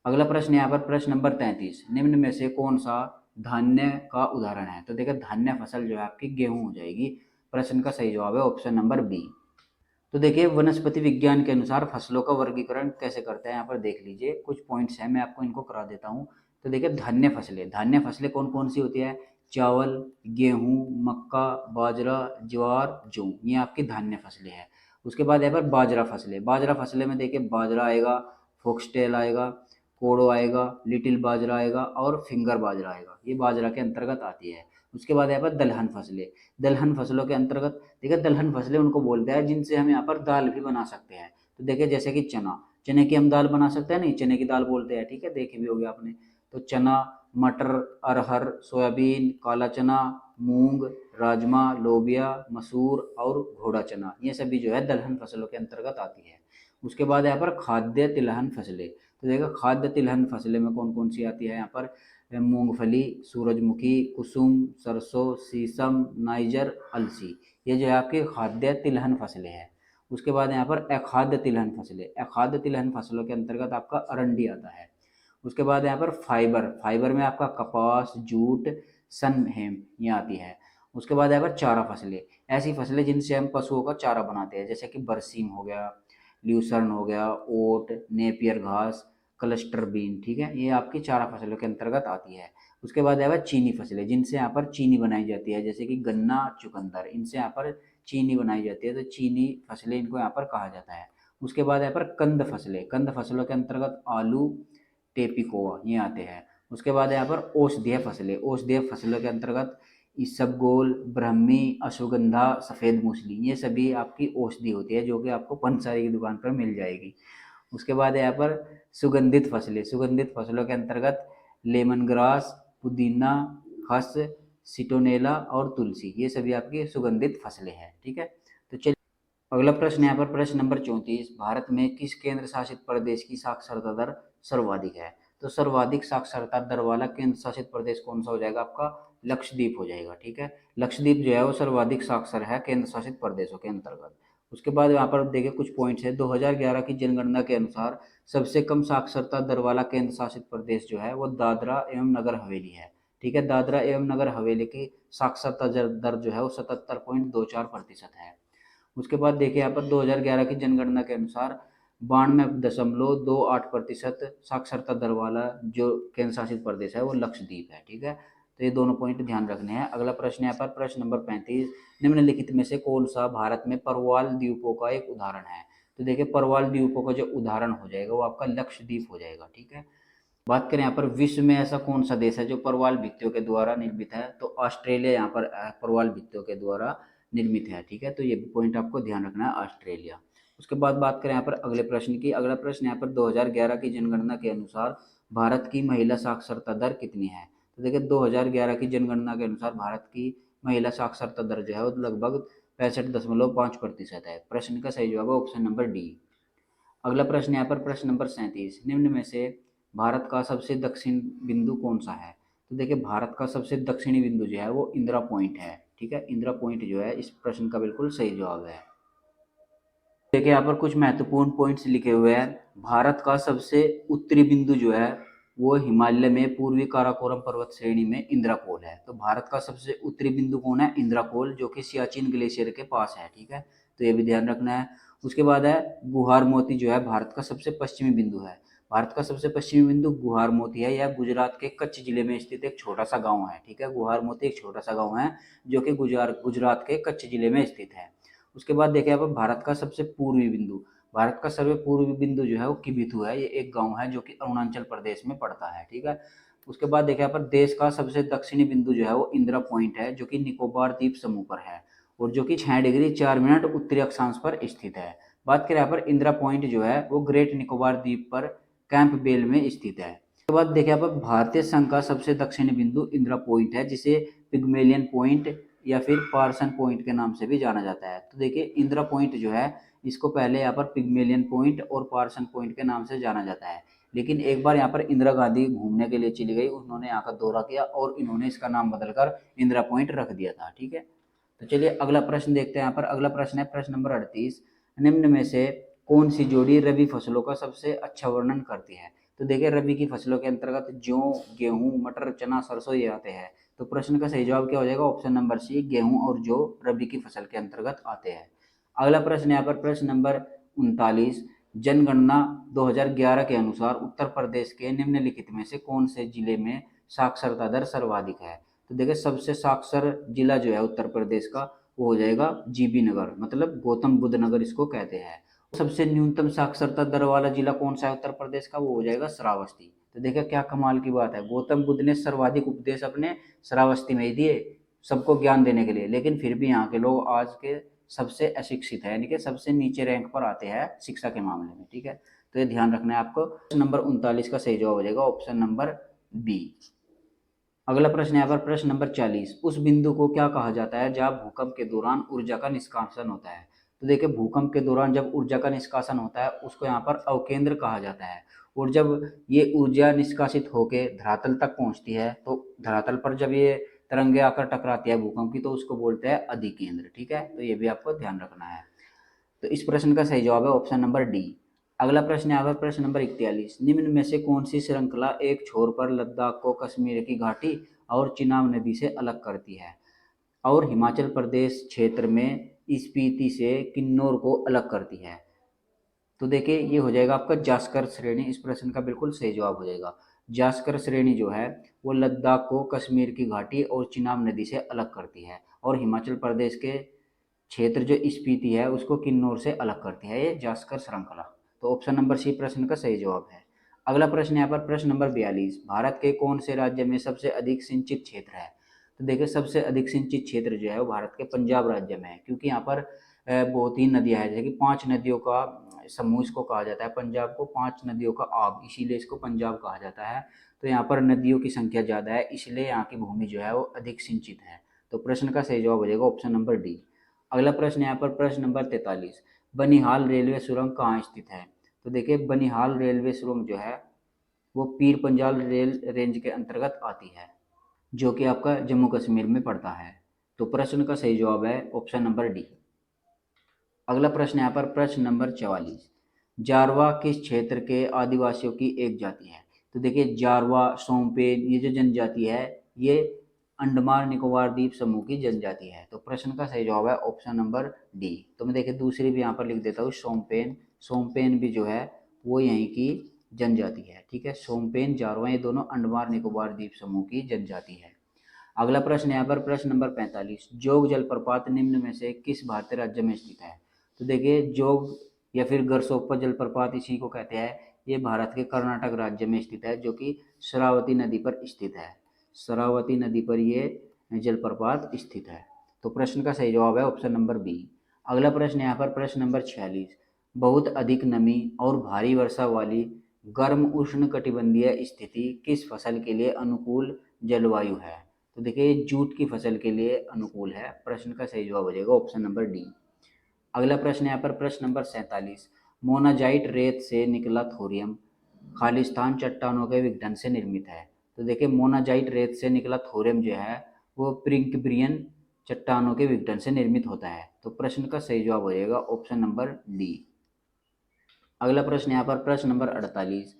अगला प्रश्न यहाँ पर प्रश्न नंबर 33, निम्न में से कौन सा धान्य का उदाहरण है? तो देखिए धान्य फसल जो है आपकी गेहूं हो जाएगी। प्रश्न का सही जवाब है ऑप्शन नंबर बी। तो देखिए वनस्पति विज्ञान के अनुसार फसलों का वर्गीकरण कैसे करते हैं, यहाँ पर देख लीजिए कुछ पॉइंट्स हैं, मैं आपको इनको करा देता हूँ। तो देखिए धान्य फसलें कौन कौन सी होती है? चावल, गेहूं, मक्का, बाजरा, ज्वार, जौ, ये आपकी धान्य फसलें हैं। उसके बाद यहाँ पर बाजरा फसलें में देखिए बाजरा आएगा, फोक्सटेल आएगा, कोडो आएगा, लिटिल बाजरा आएगा और फिंगर बाजरा आएगा, ये बाजरा के अंतर्गत आती है। उसके बाद यहाँ पर दलहन फसलों के अंतर्गत, देखिए दलहन फसलें उनको बोलते हैं जिनसे हम यहाँ पर दाल भी बना सकते हैं। तो देखिए जैसे कि चने की हम दाल बना सकते हैं, नहीं चने की दाल बोलते हैं, ठीक है, देखे भी होगे आपने। तो चना, मटर, अरहर, सोयाबीन, काला चना, मूंग, राजमा, लोबिया, मसूर और घोड़ा चना, ये सभी जो है दलहन फसलों के अंतर्गत आती है। उसके बाद यहाँ पर खाद्य तिलहन फसलें, तो देखो खाद्य तिलहन फसलें में कौन कौन सी आती है यहाँ पर? मूंगफली, सूरजमुखी, कुसुम, सरसों, सीसम, नाइजर, अलसी, ये जो है आपकी खाद्य तिलहन फसलें हैं। उसके बाद यहाँ पर अखाद्य तिलहन फसलों के अंतर्गत आपका अरंडी आता है। उसके बाद यहाँ पर फाइबर में आपका कपास, जूट, सन, हेम, ये आती है। उसके बाद यहाँ पर चारा फसलें, ऐसी फसलें जिनसे हम पशुओं का चारा बनाते हैं, जैसे कि बरसीम हो गया, ल्यूसर्न हो गया, ओट, नेपियर घास, क्लस्टर बीन, ठीक है, ये आपकी चारा फसलों के अंतर्गत आती है। उसके बाद है चीनी फसलें, जिनसे यहाँ पर चीनी बनाई जाती है, जैसे कि गन्ना, चुकंदर, इनसे यहाँ पर चीनी बनाई जाती है, तो चीनी फसलें इनको यहाँ पर कहा जाता है। उसके बाद यहाँ पर कंद फसलों के अंतर्गत आलू, टेपिकोआ, ये आते हैं। उसके बाद यहाँ पर औषधीय फसलों के अंतर्गत इसबगोल, ब्राह्मी, अश्वगंधा, सफ़ेद मूसली, ये सभी आपकी औषधि होती है, जो कि आपको पंसारी की दुकान पर मिल जाएगी। उसके बाद यहाँ पर सुगंधित फसलों के अंतर्गत लेमन ग्रास, पुदीना, खस, सिटोनेला और तुलसी, ये सभी आपकी सुगंधित फसलें हैं। ठीक है, तो चलिए अगला प्रश्न यहाँ पर प्रश्न नंबर 34, भारत में किस केंद्र शासित प्रदेश की साक्षरता दर सर्वाधिक है? तो सर्वाधिक साक्षरता दर वाला केंद्र शासित प्रदेश कौन सा हो जाएगा आपका? लक्षद्वीप हो जाएगा। ठीक है, लक्षद्वीप जो है वो सर्वाधिक साक्षर है केंद्र शासित प्रदेशों के अंतर्गत। उसके बाद यहाँ पर देखिए कुछ पॉइंट्स है। 2011 की जनगणना के अनुसार सबसे कम साक्षरता दर वाला केंद्र शासित प्रदेश जो है वो दादरा एवं नगर हवेली है। ठीक है, दादरा एवं नगर हवेली की साक्षरता दर जो है वो 77.24% है। उसके बाद देखिए यहाँ पर 2011 की जनगणना के अनुसार 92.28% साक्षरता दर वाला जो केंद्र शासित प्रदेश है वो लक्षद्वीप है। ठीक है, तो ये दोनों पॉइंट ध्यान रखने हैं। अगला प्रश्न यहाँ पर प्रश्न नंबर 35, निम्नलिखित में से कौन सा भारत में परवाल द्वीपों का एक उदाहरण है? तो देखिए परवाल द्वीपों का जो उदाहरण हो जाएगा वो आपका लक्षद्वीप हो जाएगा। ठीक है, बात करें यहाँ पर विश्व में ऐसा कौन सा देश है जो परवाल भित्तियों के द्वारा निर्मित है? तो ऑस्ट्रेलिया यहाँ पर परवाल भित्तियों के द्वारा निर्मित है। ठीक है, तो ये पॉइंट आपको ध्यान रखना है, ऑस्ट्रेलिया। उसके बाद बात करें यहाँ पर अगले प्रश्न की। अगला प्रश्न यहाँ पर 2011 की जनगणना के अनुसार भारत की महिला साक्षरता दर कितनी है? तो देखिए 2011 की जनगणना के अनुसार भारत की महिला साक्षरता दर जो है वो लगभग 65.5% है। प्रश्न का सही जवाब है ऑप्शन नंबर डी। अगला प्रश्न यहाँ पर प्रश्न नंबर 37, निम्न में से भारत का सबसे दक्षिण बिंदु कौन सा है? तो देखिए भारत का सबसे दक्षिणी बिंदु जो है वो इंदिरा पॉइंट है। ठीक है, इंदिरा पॉइंट जो है इस प्रश्न का बिल्कुल सही जवाब है। देखिए यहाँ पर कुछ महत्वपूर्ण पॉइंट्स लिखे हुए हैं। भारत का सबसे उत्तरी बिंदु जो है वो हिमालय में पूर्वी काराकोरम पर्वत श्रेणी में इंद्राकोल है। तो भारत का सबसे उत्तरी बिंदु कौन है? इंद्राकोल, जो कि सियाचिन ग्लेशियर के पास है। ठीक है, तो ये भी ध्यान रखना है। उसके बाद है गुहार मोती, जो है भारत का सबसे पश्चिमी बिंदु है। भारत का सबसे पश्चिमी बिंदु गुहार मोती है। यह गुजरात के कच्छ जिले में स्थित एक छोटा सा गाँव है। ठीक है, गुहार मोती एक छोटा सा गाँव है जो कि गुजरात के कच्छ जिले में स्थित है। उसके बाद देखें यहाँ पर भारत का सबसे पूर्वी बिंदु, भारत का सर्व पूर्वी बिंदु जो है वो किबिथु है। ये एक गांव है जो कि अरुणाचल प्रदेश में पड़ता है। ठीक है, उसके बाद देखें यहाँ पर देश का सबसे दक्षिणी बिंदु जो है वो इंदिरा पॉइंट है, जो कि निकोबार द्वीप समूह पर है और जो कि 6 डिग्री 4 मिनट उत्तरी अक्षांश पर स्थित है। बात करें यहाँ पर इंदिरा पॉइंट जो है वो ग्रेट निकोबार द्वीप पर कैंप बेल में स्थित है। उसके बाद देखिए यहाँ पर भारतीय संघ का सबसे दक्षिणी बिंदु इंदिरा पॉइंट है, जिसे पिग्मेलियन पॉइंट या फिर पार्सन पॉइंट के नाम से भी जाना जाता है। तो देखिए इंदिरा पॉइंट जो है इसको पहले यहाँ पर पिग्मेलियन पॉइंट और पार्सन पॉइंट के नाम से जाना जाता है, लेकिन एक बार यहाँ पर इंदिरा गांधी घूमने के लिए चली गई, उन्होंने यहाँ का दौरा किया और इन्होंने इसका नाम बदलकर इंदिरा पॉइंट रख दिया था। ठीक है, तो चलिए अगला प्रश्न देखते हैं। यहाँ पर अगला प्रश्न है प्रश्न नंबर 38। निम्न में से कौन सी जोड़ी रबी फसलों का सबसे अच्छा वर्णन करती है? तो देखिए रबी की फसलों के अंतर्गत जौ, गेहूं, मटर, चना, सरसों ये आते हैं। तो प्रश्न का सही जवाब क्या हो जाएगा? ऑप्शन नंबर सी, गेहूं और जौ रबी की फसल के अंतर्गत आते हैं। अगला प्रश्न यहाँ पर प्रश्न नंबर 39। जनगणना 2011 के अनुसार उत्तर प्रदेश के निम्नलिखित में से कौन से जिले में साक्षरता दर सर्वाधिक है? तो देखिए सबसे साक्षर जिला जो है उत्तर प्रदेश का वो हो जाएगा जीबी नगर, मतलब गौतम बुद्ध नगर इसको कहते हैं। सबसे न्यूनतम साक्षरता दर वाला जिला कौन सा है उत्तर प्रदेश का? वो हो जाएगा श्रावस्ती। तो देखिए क्या कमाल की बात है, गौतम बुद्ध ने सर्वाधिक उपदेश अपने श्रावस्ती में ही दिए सबको ज्ञान देने के लिए, लेकिन फिर भी यहाँ के लोग आज के सबसे अशिक्षित है, यानी कि सबसे नीचे रैंक पर आते हैं शिक्षा के मामले में। ठीक है, तो ये ध्यान रखना है आपको। प्रश्न नंबर 39 का सही जवाब हो जाएगा ऑप्शन नंबर बी। अगला प्रश्न यहाँ पर प्रश्न नंबर 40। उस बिंदु को क्या कहा जाता है जहाँ भूकंप के दौरान ऊर्जा का निष्कासन होता है? तो देखिए भूकंप के दौरान जब ऊर्जा का निष्कासन होता है उसको यहाँ पर अवकेंद्र कहा जाता है। और जब ये ऊर्जा निष्कासित होकर धरातल तक पहुंचती है तो धरातल पर जब ये तरंगे आकर टकराती है भूकंप की तो उसको बोलते हैं अधिकेंद्र। ठीक है, तो ये भी आपको ध्यान रखना है। तो इस प्रश्न का सही जवाब है ऑप्शन नंबर डी। अगला प्रश्न यहाँ पर प्रश्न नंबर 41। निम्न में से कौन सी श्रृंखला एक छोर पर लद्दाख को कश्मीर की घाटी और चिनाब नदी से अलग करती है और हिमाचल प्रदेश क्षेत्र में स्पीति से किन्नौर को अलग करती है? तो देखिए ये हो जाएगा आपका जास्कर श्रेणी। इस प्रश्न का बिल्कुल सही जवाब हो जाएगा। जास्कर श्रेणी जो है वो लद्दाख को कश्मीर की घाटी और चिनाब नदी से अलग करती है और हिमाचल प्रदेश के क्षेत्र जो स्पीति है उसको किन्नौर से अलग करती है, ये जास्कर श्रृंखला। तो ऑप्शन नंबर सी प्रश्न का सही जवाब है। अगला प्रश्न यहाँ पर प्रश्न नंबर 42। भारत के कौन से राज्य में सबसे अधिक सिंचित क्षेत्र है? तो देखिए सबसे अधिक सिंचित क्षेत्र जो है वो भारत के पंजाब राज्य में है, क्योंकि यहाँ पर बहुत ही नदियाँ हैं, जैसे कि 5 नदियों का समूह इसको कहा जाता है। पंजाब को 5 नदियों का आब, इसीलिए इसको पंजाब कहा जाता है। तो यहाँ पर नदियों की संख्या ज़्यादा है, इसलिए यहाँ की भूमि जो है वो अधिक सिंचित है। तो प्रश्न का सही जवाब हो जाएगा ऑप्शन नंबर डी। अगला प्रश्न यहाँ पर प्रश्न नंबर 43। बनिहाल रेलवे सुरंग कहाँ स्थित है? तो देखिए बनिहाल रेलवे सुरंग जो है वो पीर पंजाल रेल रेंज के अंतर्गत आती है, जो कि आपका जम्मू कश्मीर में पड़ता है। तो प्रश्न का सही जवाब है ऑप्शन नंबर डी। अगला प्रश्न यहाँ पर प्रश्न नंबर 44। जारवा किस क्षेत्र के आदिवासियों की एक जाति है? तो देखिए जारवा, सोमपेन ये जो जनजाति है ये अंडमान निकोबार द्वीप समूह की जनजाति है। तो प्रश्न का सही जवाब है ऑप्शन नंबर डी। तो मैं देखिए दूसरी भी यहाँ पर लिख देता हूँ, सोमपेन। सोमपेन भी जो है वो यहीं की जनजाति है। ठीक है, सोमपेन, जारवा ये दोनों अंडमान निकोबार द्वीप समूह की जनजाति है। अगला प्रश्न यहाँ पर प्रश्न नंबर 45। जोग जलप्रपात निम्न में से किस भारतीय राज्य में स्थित है? तो देखिए जोग या फिर गरसोप्पा जलप्रपात इसी को कहते हैं, ये भारत के कर्नाटक राज्य में स्थित है, जो कि शरावती नदी पर स्थित है। शरावती नदी पर ये जलप्रपात स्थित है। तो प्रश्न का सही जवाब है ऑप्शन नंबर बी। अगला प्रश्न यहाँ पर प्रश्न नंबर 46। बहुत अधिक नमी और भारी वर्षा वाली गर्म उष्ण कटिबंधीय स्थिति किस फसल के लिए अनुकूल जलवायु है? तो देखिए जूट की फसल के लिए अनुकूल है। प्रश्न का सही जवाब हो जाएगा ऑप्शन नंबर डी। अगला प्रश्न यहाँ पर प्रश्न नंबर 47। मोनाजाइट रेत से निकला थोरियम खालिस्तान चट्टानों के विघटन से निर्मित है। तो देखिए मोनाजाइट रेत से निकला थोरियम जो है वो प्रिंकब्रियन चट्टानों के विघटन से निर्मित होता है। तो प्रश्न का सही जवाब हो जाएगा ऑप्शन नंबर डी। अगला प्रश्न यहाँ पर प्रश्न नंबर 48।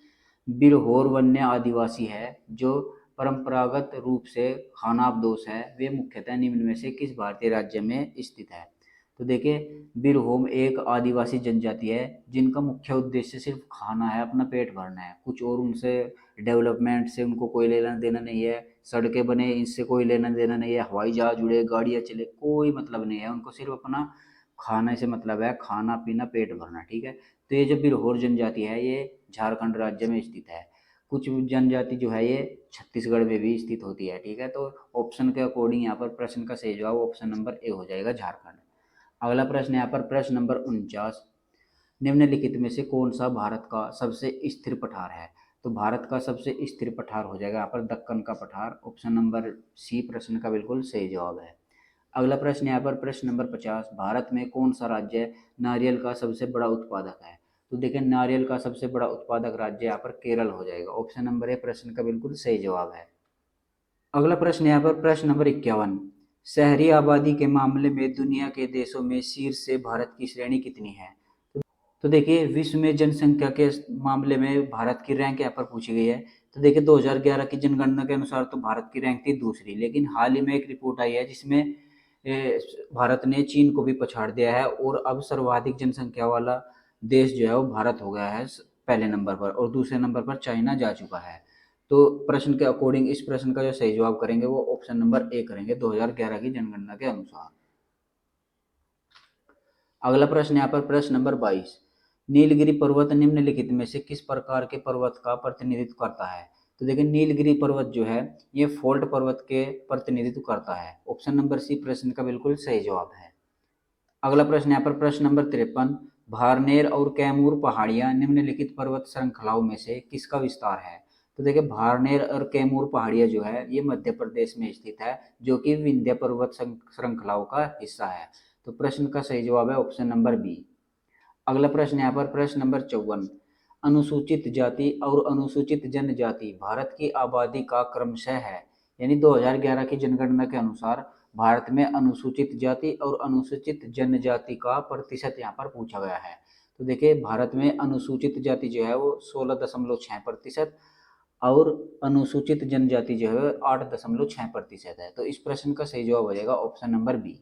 बिरहोर वन्य आदिवासी है जो परंपरागत रूप से खानाबदोश है, वे मुख्यतः निम्न में से किस भारतीय राज्य में स्थित है? तो देखिए बिरहोम एक आदिवासी जनजाति है जिनका मुख्य उद्देश्य सिर्फ खाना है, अपना पेट भरना है, कुछ और उनसे डेवलपमेंट से उनको कोई लेना देना नहीं है, सड़कें बने इससे कोई लेना देना नहीं है, हवाई जहाज उड़े, गाड़ियाँ चले, कोई मतलब नहीं है उनको, सिर्फ अपना खाने से मतलब है, खाना पीना पेट भरना। ठीक है, तो ये जो बिरहोर जनजाति है ये झारखंड राज्य में स्थित है। कुछ जनजाति जो है ये छत्तीसगढ़ में भी स्थित होती है। ठीक है, तो ऑप्शन के अकॉर्डिंग यहाँ पर प्रश्न का सही जवाब ऑप्शन नंबर ए हो जाएगा, झारखंड। अगला प्रश्न यहाँ पर प्रश्न नंबर 49। निम्नलिखित में से कौन सा भारत का सबसे स्थिर पठार है? तो भारत का सबसे स्थिर पठार हो जाएगा यहाँ पर दक्कन का पठार। ऑप्शन नंबर सी प्रश्न का बिल्कुल सही जवाब है। अगला प्रश्न यहाँ पर प्रश्न नंबर 50। भारत में कौन सा राज्य नारियल का सबसे बड़ा उत्पादक है? तो देखिए नारियल का सबसे बड़ा उत्पादक राज्य यहाँ पर केरल हो जाएगा। ऑप्शन नंबर ए प्रश्न का बिल्कुल सही जवाब है। अगला प्रश्न यहाँ पर प्रश्न नंबर 51। शहरी आबादी के मामले में दुनिया के देशों में शीर्ष से भारत की श्रेणी कितनी है? तो देखिए विश्व में जनसंख्या के मामले में भारत की रैंक यहाँ पर पूछी गई है। तो देखिए 2011 की जनगणना के अनुसार तो भारत की रैंक थी दूसरी, लेकिन हाल ही में एक रिपोर्ट आई है जिसमें भारत ने चीन को भी पछाड़ दिया है और अब सर्वाधिक जनसंख्या वाला देश जो है वो भारत हो गया है पहले नंबर पर, और दूसरे नंबर पर चाइना जा चुका है। तो प्रश्न के अकॉर्डिंग इस प्रश्न का जो सही जवाब करेंगे वो ऑप्शन नंबर ए करेंगे 2011 की जनगणना के अनुसार। अगला प्रश्न यहाँ पर प्रश्न नंबर 22, नीलगिरी पर्वत निम्नलिखित में से किस प्रकार के पर्वत का प्रतिनिधित्व करता है? तो देखिए नीलगिरी पर्वत जो है ये फोल्ट पर्वत के प्रतिनिधित्व करता है। ऑप्शन नंबर सी प्रश्न का बिल्कुल सही जवाब है। अगला प्रश्न यहाँ पर प्रश्न नंबर 53, भारनेर और कैमूर पहाड़ियां निम्नलिखित पर्वत श्रृंखलाओं में से किसका विस्तार है? तो देखिए भारनेर और कैमूर पहाड़ियां जो है ये मध्य प्रदेश में स्थित है, जो कि विंध्य पर्वत श्रृंखलाओं का हिस्सा है। तो प्रश्न का सही जवाब है ऑप्शन नंबर बी। अगला प्रश्न यहाँ पर प्रश्न नंबर 54, अनुसूचित जाति और अनुसूचित जनजाति भारत की आबादी का क्रमशः है, यानी 2011 की जनगणना के अनुसार भारत में अनुसूचित जाति और अनुसूचित जनजाति का प्रतिशत यहाँ पर पूछा गया है। तो देखिए भारत में अनुसूचित जाति जो है वो 16.6% और अनुसूचित जनजाति जो है 8.6% है। तो इस प्रश्न का सही जवाब हो जाएगा ऑप्शन नंबर बी।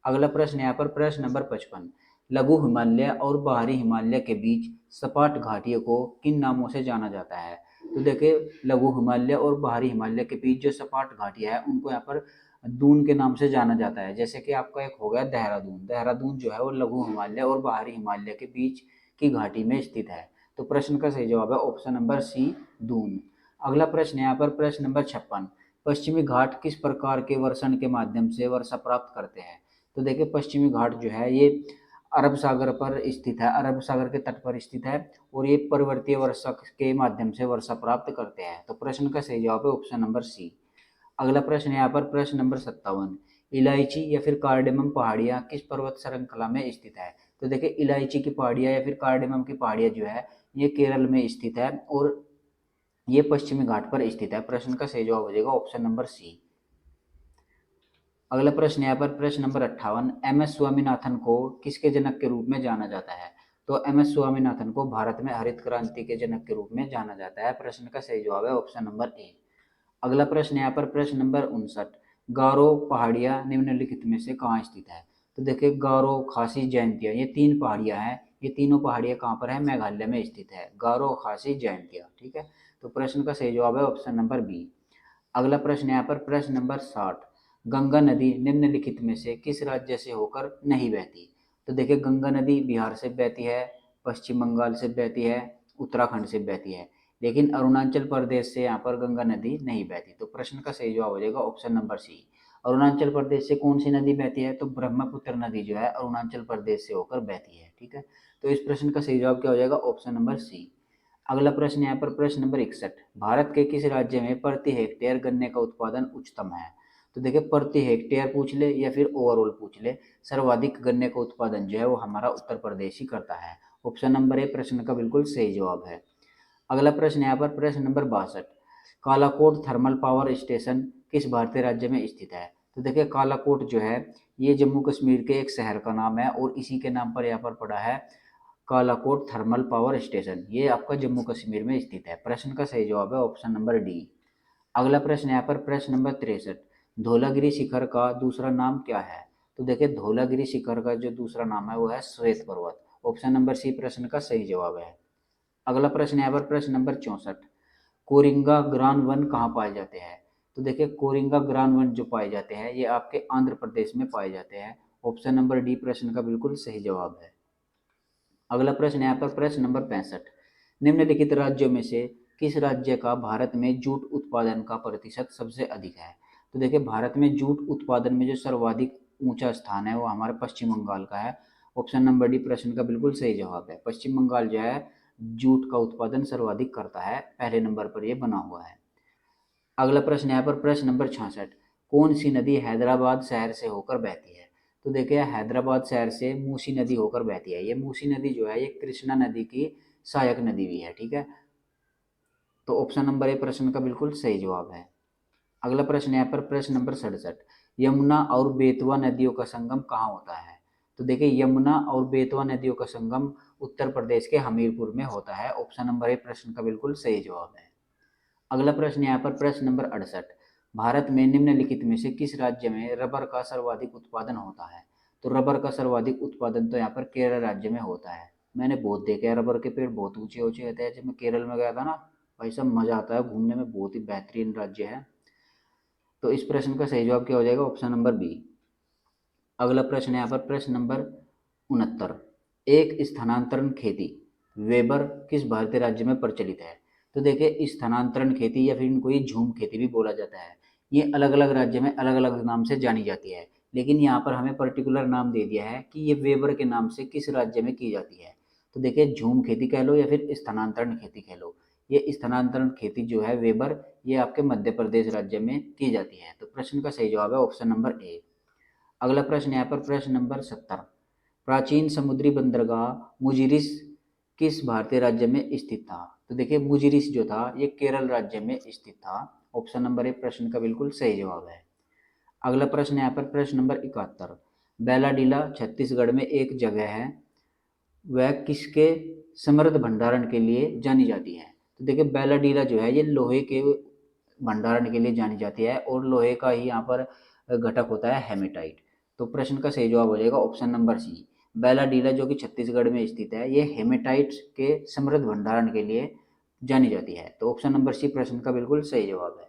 अगला प्रश्न यहाँ पर प्रश्न नंबर 55, लघु हिमालय और बाहरी हिमालय के बीच सपाट घाटियों को किन नामों से जाना जाता है? तो देखिए लघु हिमालय और बाहरी हिमालय के बीच जो सपाट घाटियां है उनको यहाँ पर दून के नाम से जाना जाता है। जैसे कि आपका एक हो गया देहरादून, देहरादून जो है वो लघु हिमालय और बाहरी हिमालय के बीच की घाटी में स्थित है। तो प्रश्न का सही जवाब है ऑप्शन नंबर सी दून। अगला प्रश्न यहाँ पर प्रश्न नंबर 56, पश्चिमी घाट किस प्रकार के वर्षण के माध्यम से वर्षा प्राप्त करते हैं? तो देखिए पश्चिमी घाट जो है ये अरब सागर पर स्थित है, अरब सागर के तट पर स्थित है और ये पर्वतीय वर्षा के माध्यम से वर्षा प्राप्त करते हैं। तो प्रश्न का सही जवाब है ऑप्शन नंबर सी। अगला प्रश्न यहाँ पर प्रश्न नंबर 57, इलायची या फिर कार्डेमम पहाड़ियाँ किस पर्वत श्रृंखला में स्थित है? तो देखिए इलायची की पहाड़ियाँ या फिर कार्डेमम की पहाड़ियाँ जो है ये केरल में स्थित है और ये पश्चिमी घाट पर स्थित है। प्रश्न का सही जवाब हो जाएगा ऑप्शन नंबर सी। अगला प्रश्न यहाँ पर प्रश्न नंबर 58, एम एस स्वामीनाथन को किसके जनक के रूप में जाना जाता है? तो एम एस स्वामीनाथन को भारत में हरित क्रांति के जनक के रूप में जाना जाता है। प्रश्न का सही जवाब है ऑप्शन नंबर ए। अगला प्रश्न यहाँ पर प्रश्न नंबर 59, गारो पहाड़ियाँ निम्नलिखित में से कहाँ स्थित है? तो देखिए गारो, खासी, जयंतिया ये तीन पहाड़ियाँ हैं। ये तीनों पहाड़ियाँ कहाँ पर है? मेघालय में स्थित है, गारो, खासी, जयंतिया। ठीक है, तो प्रश्न का सही जवाब है ऑप्शन नंबर बी। अगला प्रश्न यहाँ पर प्रश्न नंबर 60, गंगा नदी निम्नलिखित में से किस राज्य से होकर नहीं बहती? तो देखिए गंगा नदी बिहार से बहती है, पश्चिम बंगाल से बहती है, उत्तराखंड से बहती है, लेकिन अरुणाचल प्रदेश से यहाँ पर गंगा नदी नहीं बहती। तो प्रश्न का सही जवाब हो जाएगा ऑप्शन नंबर सी। अरुणाचल प्रदेश से कौन सी नदी बहती है? तो ब्रह्मपुत्र नदी जो है अरुणाचल प्रदेश से होकर बहती है। ठीक है, तो इस प्रश्न का सही जवाब क्या हो जाएगा? Option number C. अगला प्रश्न यहाँ पर प्रश्न नंबर 61, भारत के किस राज्य में प्रति हेक्टेयर गन्ने का उत्पादन उच्चतम है? तो देखिए प्रति हेक्टेयर पूछ ले या फिर ओवरऑल पूछ ले, सर्वाधिक गन्ने का उत्पादन जो है वो हमारा उत्तर प्रदेश ही करता है। ऑप्शन नंबर ए प्रश्न का बिल्कुल सही जवाब है। अगला प्रश्न यहाँ पर प्रश्न number 62, Kalakot thermal power station किस भारतीय राज्य में स्थित है? तो देखिए कालाकोट जो है ये जम्मू कश्मीर के एक शहर का नाम है और इसी के नाम पर यहाँ पर पड़ा है कालाकोट थर्मल पावर स्टेशन। ये आपका जम्मू कश्मीर में स्थित है। प्रश्न का सही जवाब है ऑप्शन नंबर डी। अगला प्रश्न यहाँ पर प्रश्न नंबर 63, धौलागिरी शिखर का दूसरा नाम क्या है? तो देखिए धौलागिरी शिखर का जो दूसरा नाम है वो है श्वेत पर्वत। ऑप्शन नंबर सी प्रश्न का सही जवाब है। अगला प्रश्न यहाँ पर प्रश्न नंबर 64, कोरिंगा ग्रान वन कहाँ पाए जाते हैं? तो देखिए कोरिंगा ग्रान वन जो पाए जाते हैं ये आपके आंध्र प्रदेश में पाए जाते हैं। ऑप्शन नंबर डी प्रश्न का बिल्कुल सही जवाब है। अगला प्रश्न यहाँ पर प्रश्न नंबर 65, निम्नलिखित राज्यों में से किस राज्य का भारत में जूट उत्पादन का प्रतिशत सबसे अधिक है? तो देखिए भारत में जूट उत्पादन में जो सर्वाधिक ऊंचा स्थान है वो हमारे पश्चिम बंगाल का है। ऑप्शन नंबर डी प्रश्न का बिल्कुल सही जवाब है। पश्चिम बंगाल जो है जूट का उत्पादन सर्वाधिक करता है, पहले नंबर पर यह बना हुआ है। अगला प्रश्न यहाँ पर प्रश्न नंबर 66, कौन सी नदी हैदराबाद शहर से होकर बहती है? तो देखिए हैदराबाद शहर से मूसी नदी होकर बहती है। ये मूसी नदी जो है ये कृष्णा नदी की सहायक नदी भी है। ठीक है, तो ऑप्शन नंबर ए प्रश्न का बिल्कुल सही जवाब है। अगला प्रश्न यहाँ पर प्रश्न नंबर 67, यमुना और बेतवा नदियों का संगम कहाँ होता है? तो देखिए यमुना और बेतवा नदियों का संगम उत्तर प्रदेश के हमीरपुर में होता है। ऑप्शन नंबर ए प्रश्न का बिल्कुल सही जवाब है। अगला प्रश्न यहाँ पर प्रश्न नंबर 68, भारत में निम्नलिखित में से किस राज्य में रबर का सर्वाधिक उत्पादन होता है? तो रबर का सर्वाधिक उत्पादन तो यहाँ पर केरल राज्य में होता है। मैंने बहुत देखे हैं रबर के पेड़, बहुत ऊंचे ऊंचे होते हैं। जब मैं केरल में गया था ना भाई साहब, मजा आता है घूमने में, बहुत ही बेहतरीन राज्य है। तो इस प्रश्न का सही जवाब क्या हो जाएगा? Option number B. अगला प्रश्न है यहाँ पर प्रश्न नंबर 69, एक स्थानांतरण खेती वेबर किस भारतीय राज्य में प्रचलित है? तो देखिए स्थानांतरण खेती या फिर इनको ये झूम खेती भी बोला जाता है, ये अलग अलग राज्य में अलग अलग नाम से जानी जाती है, लेकिन यहाँ पर हमें पर्टिकुलर नाम दे दिया है कि ये वेबर के नाम से किस राज्य में की जाती है। तो देखिए झूम खेती कह लो या फिर स्थानांतरण खेती कह लो, ये स्थानांतरण खेती जो है वेबर, ये आपके मध्य प्रदेश राज्य में की जाती है। तो प्रश्न का सही जवाब है ऑप्शन नंबर ए। अगला प्रश्न यहाँ पर प्रश्न नंबर 70, प्राचीन समुद्री बंदरगाह मुजिरिस किस भारतीय राज्य में स्थित था? तो देखिए मुजिरिस जो था ये केरल राज्य में स्थित था। ऑप्शन नंबर ए प्रश्न का बिल्कुल सही जवाब है। अगला प्रश्न यहाँ पर प्रश्न नंबर 71, बैलाडीला छत्तीसगढ़ में एक जगह है, वह किसके समृद्ध भंडारण के लिए जानी जाती है? तो देखिए बैलाडीला जो है ये लोहे के भंडारण के लिए जानी जाती है, और लोहे का ही यहाँ पर घटक होता है हेमेटाइट। तो प्रश्न का सही जवाब हो जाएगा ऑप्शन नंबर सी। बैलाडीला जो कि छत्तीसगढ़ में स्थित है, ये हेमेटाइट के समृद्ध भंडारण के लिए जानी जाती है। तो ऑप्शन नंबर सी प्रश्न का बिल्कुल सही जवाब है।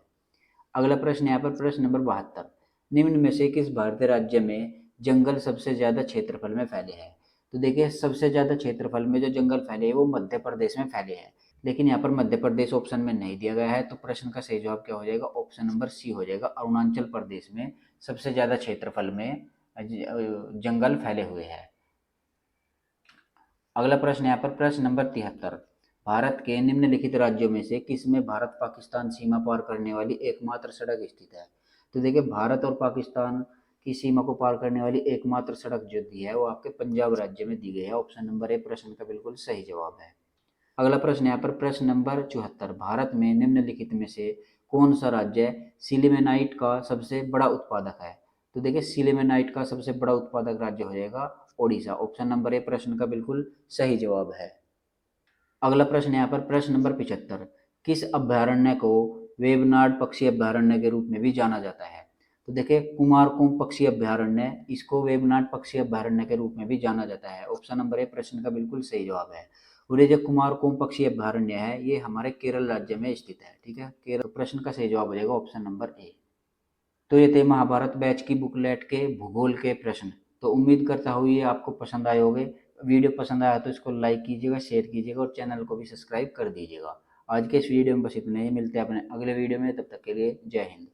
अगला प्रश्न यहाँ पर प्रश्न नंबर 72, निम्न में से किस भारतीय राज्य में जंगल सबसे ज्यादा क्षेत्रफल में फैले हैं? तो देखिए सबसे ज्यादा क्षेत्रफल में जो जंगल फैले हैं वो मध्य प्रदेश में फैले हैं, लेकिन यहाँ पर मध्य प्रदेश ऑप्शन में नहीं दिया गया है। तो प्रश्न का सही जवाब क्या हो जाएगा? ऑप्शन नंबर सी हो जाएगा, अरुणाचल प्रदेश में सबसे ज्यादा क्षेत्रफल में जंगल फैले हुए हैं। अगला प्रश्न यहाँ पर प्रश्न नंबर 73, भारत के निम्नलिखित राज्यों में से किसमें भारत पाकिस्तान सीमा पार करने वाली एकमात्र सड़क स्थित है? तो देखिए भारत और पाकिस्तान की सीमा को पार करने वाली एकमात्र सड़क जो दी है वो आपके पंजाब राज्य में दी गई है। ऑप्शन नंबर ए प्रश्न का बिल्कुल सही जवाब है। अगला प्रश्न यहाँ पर प्रश्न नंबर 74, भारत में निम्नलिखित में से कौन सा राज्य सिलीमेनाइट का सबसे बड़ा उत्पादक है? तो देखिए सिलीमेनाइट का सबसे बड़ा उत्पादक राज्य हो जाएगा ओडिशा। ऑप्शन नंबर ए प्रश्न का बिल्कुल सही जवाब है। अगला प्रश्न यहाँ पर प्रश्न नंबर 75, किस अभ्यारण्य को वेबनाड पक्षी अभ्यारण्य के रूप में भी जाना जाता है? तो देखिए कुमारकोम पक्षी अभ्यारण्य, इसको वेबनाड पक्षी अभ्यारण्य के रूप में भी जाना जाता है। ऑप्शन नंबर ए प्रश्न का बिल्कुल सही जवाब है। और ये जो कुमारकोम पक्षी अभ्यारण्य है ये हमारे केरल राज्य में स्थित है। ठीक है, केरल। तो प्रश्न का सही जवाब हो जाएगा ऑप्शन नंबर ए। तो ये थे महाभारत बैच की बुकलेट के भूगोल के प्रश्न। तो उम्मीद करता हूँ ये आपको पसंद आए होंगे। वीडियो पसंद आया तो इसको लाइक कीजिएगा, शेयर कीजिएगा और चैनल को भी सब्सक्राइब कर दीजिएगा। आज के इस वीडियो में बस इतना ही, मिलते हैं अपने अगले वीडियो में, तब तक के लिए जय हिंद।